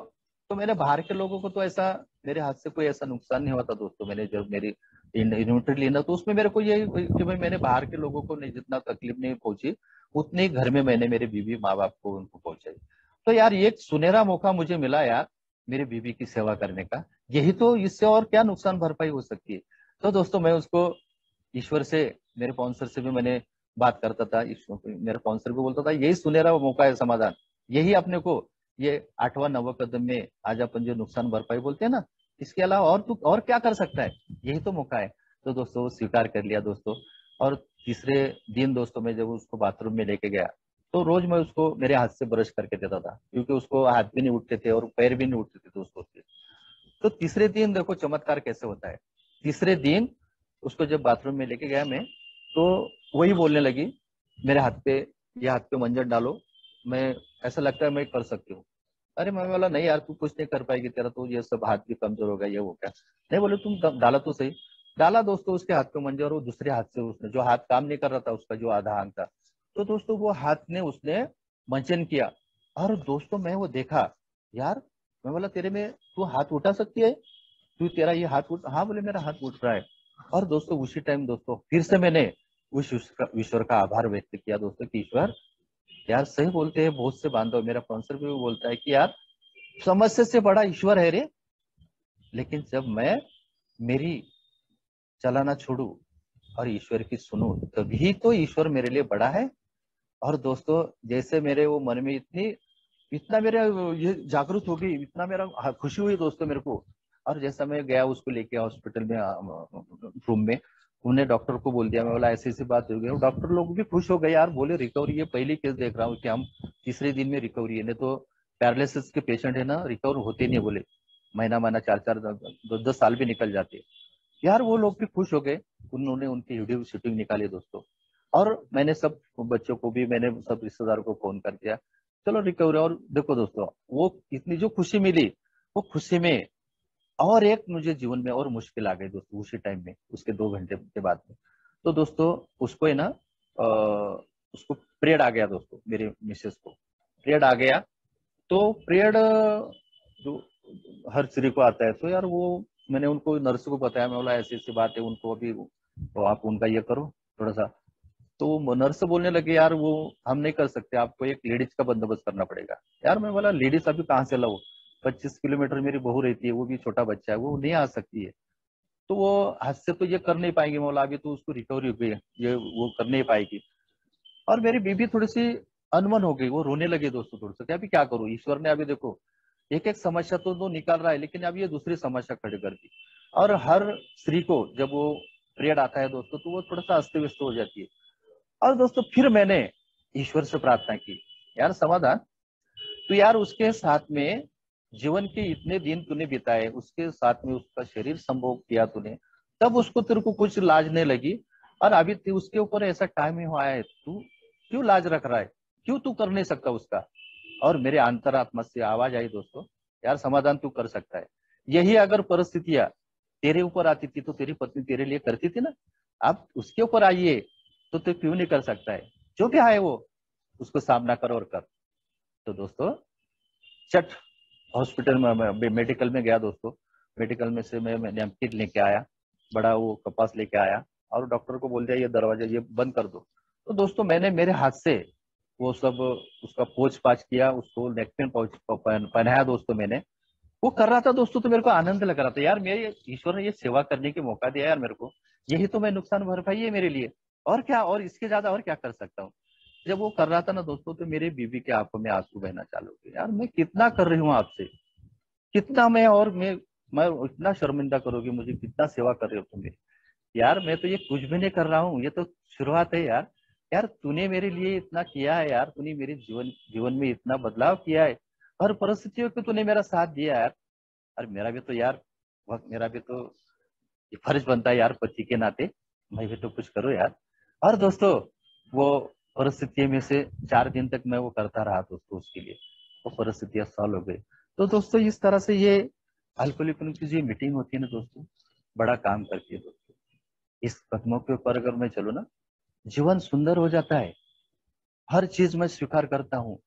तो मैंने बाहर के लोगों को तो ऐसा, मेरे हाथ से कोई ऐसा नुकसान नहीं हुआ था दोस्तों। मैंने जब मेरी इन्वेंट्री ली ना, तो उसमें मेरे को ये कि भाई मैंने बाहर के लोगों को नहीं, जितना तकलीफ नहीं पहुंची उतने ही घर में मैंने मेरे बीवी माँ बाप को उनको पहुंचाई। तो यार ये एक सुनहरा मौका मुझे मिला यार, मेरी बीवी की सेवा करने का। यही तो, इससे और क्या नुकसान भरपाई हो सकती है। तो दोस्तों मैं उसको ईश्वर से, मेरे स्पॉन्सर से भी मैंने बात करता था, मेरे स्पॉन्सर भी बोलता था यही सुनहरा मौका है समाधान, यही अपने को, ये 8वां 9वां कदम में आज अपन जो नुकसान भरपाई बोलते हैं ना, इसके अलावा और तू और क्या कर सकता है, यही तो मौका है। तो दोस्तों स्वीकार कर लिया दोस्तों। और तीसरे दिन दोस्तों मैं जब उसको बाथरूम में लेके गया, तो रोज मैं उसको मेरे हाथ से ब्रश करके देता था, क्योंकि उसको हाथ भी नहीं उठते थे और पैर भी नहीं उठते थे दोस्तों उसके। तो तीसरे दिन देखो चमत्कार कैसे होता है। तीसरे दिन उसको जब बाथरूम में लेके गया मैं, तो वही बोलने लगी, मेरे हाथ पे, ये हाथ पे मंजन डालो, मैं, ऐसा लगता है मैं कर सकती हूँ। अरे मैं बोला नहीं यार, तू कुछ नहीं कर पाएगी, तेरा तो ये सब हाथ भी कमजोर हो गया, ये वो क्या। नहीं बोले तुम डाला तो सही। डाला दोस्तों उसके हाथ पे मंजन, और वो दूसरे हाथ से उसने, जो हाथ काम नहीं कर रहा था उसका, जो आधा आंग था, तो दोस्तों वो हाथ ने उसने मंचन किया। और दोस्तों मैं वो देखा यार, मैं बोला तेरे में, तू हाथ उठा सकती है, तू तेरा ये हाथ उठ, हाँ बोले मेरा हाथ उठ रहा है। और दोस्तों उसी टाइम दोस्तों फिर से मैंने उस ईश्वर का आभार व्यक्त किया दोस्तों कि ईश्वर, यार सही बोलते हैं बहुत से बांधव, मेरा स्पॉन्सर भी बोलता है कि यार समस्या से बड़ा ईश्वर है रे। लेकिन जब मैं मेरी चलाना छोड़ू और ईश्वर की सुनू, तभी तो ईश्वर मेरे लिए बड़ा है। और दोस्तों जैसे मेरे वो मन में इतना मेरा ये जागरूक हो गई, इतना मेरा खुशी हुई दोस्तों मेरे को। और जैसा मैं गया उसको लेके हॉस्पिटल में रूम में, उन्हें डॉक्टर को बोल दिया, मैं बोला ऐसी ऐसी बात हो गई। डॉक्टर लोग भी खुश हो गए यार, बोले रिकवरी, ये पहली केस देख रहा हूँ कि हम तीसरे दिन में रिकवरी है, नहीं तो पैरालिसिस के पेशेंट है ना रिकवर होते नहीं बोले, महीना महीना 4 4 10 10 साल भी निकल जाते। यार वो लोग भी खुश हो गए, उन्होंने उनकी वीडियो शूटिंग निकाली दोस्तों। और मैंने सब बच्चों को भी, मैंने सब रिश्तेदारों को फोन कर दिया, चलो रिकवरी। और देखो दोस्तों, वो इतनी जो खुशी मिली, वो खुशी में और एक मुझे जीवन में और मुश्किल आ गई दोस्तों उसी टाइम में, उसके 2 घंटे के बाद में। तो दोस्तों उसको है ना, उसको पीरियड आ गया दोस्तों, मेरे मिसेस को पीरियड आ गया। तो पीरियड जो हर स्त्री को आता है, तो यार वो मैंने उनको नर्स को बताया, मैं बोला ऐसी ऐसी बात है उनको अभी, तो आप उनका ये करो थोड़ा सा। तो नर्स बोलने लगे यार वो हम नहीं कर सकते, आपको एक लेडीज का बंदोबस्त करना पड़ेगा। यार मैं बोला लेडीज अभी कहाँ से लाऊं, 25 किलोमीटर मेरी बहू रहती है, वो भी छोटा बच्चा है, वो नहीं आ सकती है। तो वो हाथ से तो ये कर नहीं पाएंगे, बोला अभी तो उसको रिकवरी हुई है, ये वो कर नहीं पाएगी। और मेरी बीबी थोड़ी सी अनमन हो गई, वो रोने लगी दोस्तों थोड़ा सा, कि अभी क्या करूं, ईश्वर ने अभी देखो एक एक समस्या तो निकाल रहा है, लेकिन अब ये दूसरी समस्या खड़ी कर दी। और हर स्त्री को जब वो पीरियड आता है दोस्तों, तो वो थोड़ा सा अस्त व्यस्त हो जाती है। और दोस्तों फिर मैंने ईश्वर से प्रार्थना की, यार समाधान, तो यार उसके साथ में जीवन के इतने दिन तूने बिताए, उसके साथ में उसका शरीर संभोग किया तूने, तब उसको तेरे को कुछ लाज नहीं लगी। और अभी उसके ऊपर ऐसा टाइम ही हुआ है, तू क्यों लाज रख रहा है, क्यों तू कर नहीं सकता उसका। और मेरे अंतरात्मा से आवाज आई दोस्तों, यार समाधान तू कर सकता है। यही अगर परिस्थितियां तेरे ऊपर आती थी, तो तेरी पत्नी तेरे लिए करती थी ना। अब उसके ऊपर आइए, तो तू क्यों नहीं कर सकता है, जो भी आए वो उसको सामना कर और कर। तो दोस्तों चट हॉस्पिटल में मेडिकल में गया दोस्तों। मेडिकल में से मैं नैपकिन लेके आया, बड़ा वो कपास लेके आया, और डॉक्टर को बोल दिया ये दरवाजा ये बंद कर दो। तो दोस्तों मैंने मेरे हाथ से वो सब उसका पोछ पाछ किया, उसको नेपकिन पहनाया दोस्तों मैंने। वो कर रहा था दोस्तों, तो मेरे को आनंद लग रहा था, यार मेरे ईश्वर ने ये सेवा करने के मौका दिया यार मेरे को, यही तो मैं नुकसान भरपाई है मेरे लिए। और क्या, और इसके ज्यादा और क्या कर सकता हूँ। जब वो कर रहा था ना दोस्तों, तो मेरी बीवी के आंखों में आंसू बहना चालू हो गए, यार मैं कितना कर रही हूँ आपसे, कितना मैं, और मैं इतना शर्मिंदा करोगे मुझे, कितना सेवा कर रहे हो तुम मेरी। यार मैं तो ये कुछ भी नहीं कर रहा हूँ, ये तो शुरुआत है यार। यार तूने मेरे लिए इतना किया है यार, तूने मेरे जीवन जीवन में इतना बदलाव किया है, हर परिस्थितियों को तूने मेरा साथ दिया यार। और मेरा भी तो यार वक्त, मेरा भी तो ये फर्ज बनता है यार, पति के नाते मैं भी तो कुछ करूँ यार। और दोस्तों वो परिस्थिति में से 4 दिन तक मैं वो करता रहा दोस्तों उसके लिए, वो परिस्थितियां सॉल्व हो गई। तो दोस्तों इस तरह से ये अल्कोहलिक की जो मीटिंग होती है ना दोस्तों, बड़ा काम करती है दोस्तों। इस कदमों के ऊपर अगर मैं चलूँ ना, जीवन सुंदर हो जाता है। हर चीज मैं स्वीकार करता हूँ,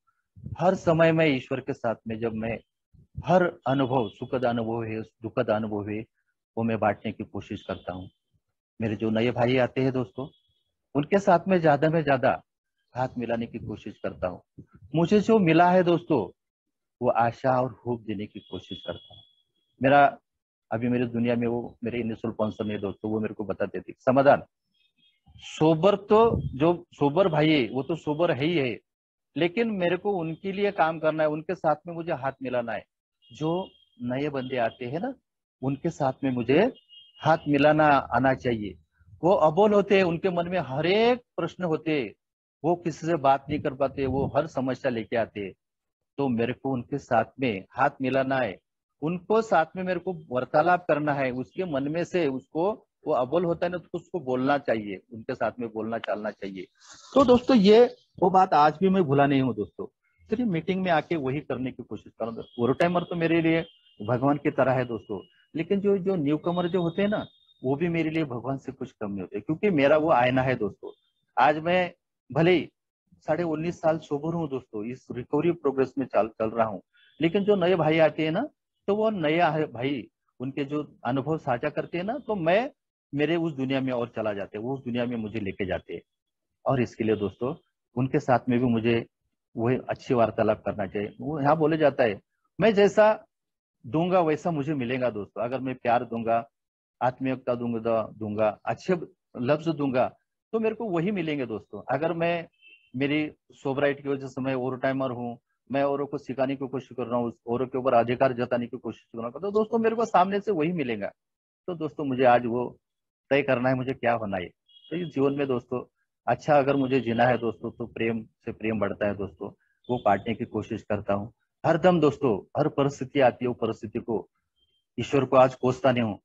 हर समय में ईश्वर के साथ में, जब मैं हर अनुभव, सुखद अनुभव है दुखद अनुभव है, वो मैं बांटने की कोशिश करता हूँ। मेरे जो नए भाई आते हैं दोस्तों, उनके साथ में ज्यादा हाथ मिलाने की कोशिश करता हूँ। मुझे जो मिला है दोस्तों, वो आशा और होप देने की कोशिश करता हूँ। मेरा अभी मेरी दुनिया में वो मेरे इनिशियल स्पॉन्सर ने दोस्तों, वो मेरे को बताते थे समाधान, सोबर तो, जो सोबर भाई है वो तो सोबर है ही है, लेकिन मेरे को उनके लिए काम करना है, उनके साथ में मुझे हाथ मिलाना है। जो नए बंदे आते हैं ना, उनके साथ में मुझे हाथ मिलाना आना चाहिए। वो अबोल होते हैं, उनके मन में हर एक प्रश्न होते हैं, वो किसी से बात नहीं कर पाते, वो हर समस्या लेके आते हैं। तो मेरे को उनके साथ में हाथ मिलाना है, उनको साथ में मेरे को वार्तालाप करना है, उसके मन में से उसको, वो अबोल होता है ना, तो उसको बोलना चाहिए, उनके साथ में बोलना चालना चाहिए। तो दोस्तों ये वो बात आज भी मैं भूला नहीं हूँ दोस्तों। फिर मीटिंग में आके वही करने की कोशिश करूँ। ओवर टाइमर तो मेरे लिए भगवान की तरह है दोस्तों, लेकिन जो जो न्यू कमर जो होते हैं ना, वो भी मेरे लिए भगवान से कुछ कम नहीं होते, क्योंकि मेरा वो आईना है दोस्तों। आज मैं भले ही 19.5 साल सोबर हूँ दोस्तों, इस रिकवरी प्रोग्रेस में चल चल रहा हूँ, लेकिन जो नए भाई आते हैं ना, तो वो नया है भाई, उनके जो अनुभव साझा करते हैं ना, तो मैं मेरे उस दुनिया में और चला जाते हैं, वो उस दुनिया में मुझे लेके जाते हैं। और इसके लिए दोस्तों उनके साथ में भी मुझे वही अच्छी वार्तालाप करना चाहिए। वो यहाँ बोले जाता है, मैं जैसा दूंगा वैसा मुझे मिलेगा दोस्तों। अगर मैं प्यार दूंगा, आत्मीयता दूंगा दूंगा अच्छे लफ्ज दूंगा, तो मेरे को वही मिलेंगे दोस्तों। अगर मैं मेरी सोबराइट की वजह से मैं ओवर टाइमर हूँ, मैं औरों को सिखाने की कोशिश कर रहा हूँ, औरों के ऊपर अधिकार जताने की कोशिश कर रहा हूँ, तो दोस्तों मेरे को सामने से वही मिलेगा। तो दोस्तों मुझे आज वो तय करना है मुझे क्या होना है। तो इस जीवन में दोस्तों अच्छा अगर मुझे जीना है दोस्तों, तो प्रेम से प्रेम बढ़ता है दोस्तों, वो काटने की कोशिश करता हूँ हर दम दोस्तों। हर परिस्थिति आती है, वो परिस्थिति को ईश्वर को आज कोसता नहीं हूँ,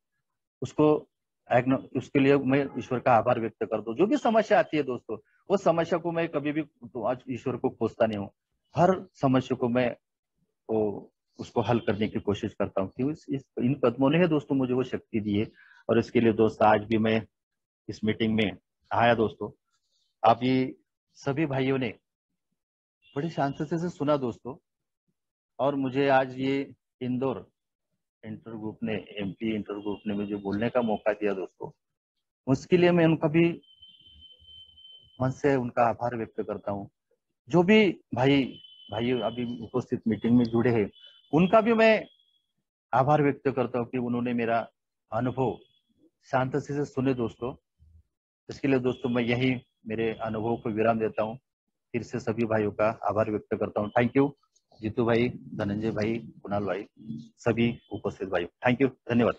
उसको उसके लिए मैं ईश्वर का आभार व्यक्त कर दूं। जो भी समस्या आती है दोस्तों, वो समस्या को मैं कभी भी तो आज ईश्वर को कोसता नहीं हूँ। हर समस्या को मैं वो उसको हल करने की कोशिश करता हूँ, क्योंकि इन कदमों ने है दोस्तों मुझे वो शक्ति दी है। और इसके लिए दोस्तों आज भी मैं इस मीटिंग में आया दोस्तों। आप ये सभी भाइयों ने बड़ी शांति से सुना दोस्तों, और मुझे आज ये इंदौर इंटर ग्रुप ने, एमपी इंटर ग्रुप ने मुझे बोलने का मौका दिया दोस्तों, उसके लिए मैं उनका भी मन से उनका आभार व्यक्त करता हूँ। जो भी भाई भाई अभी उपस्थित मीटिंग में जुड़े हैं, उनका भी मैं आभार व्यक्त करता हूँ कि उन्होंने मेरा अनुभव शांति से सुने दोस्तों। इसके लिए दोस्तों मैं यही मेरे अनुभव को विराम देता हूँ। फिर से सभी भाइयों का आभार व्यक्त करता हूँ। थैंक यू जीतू भाई, धनंजय भाई, कुणाल भाई, सभी उपस्थित भाई, थैंक यू, धन्यवाद।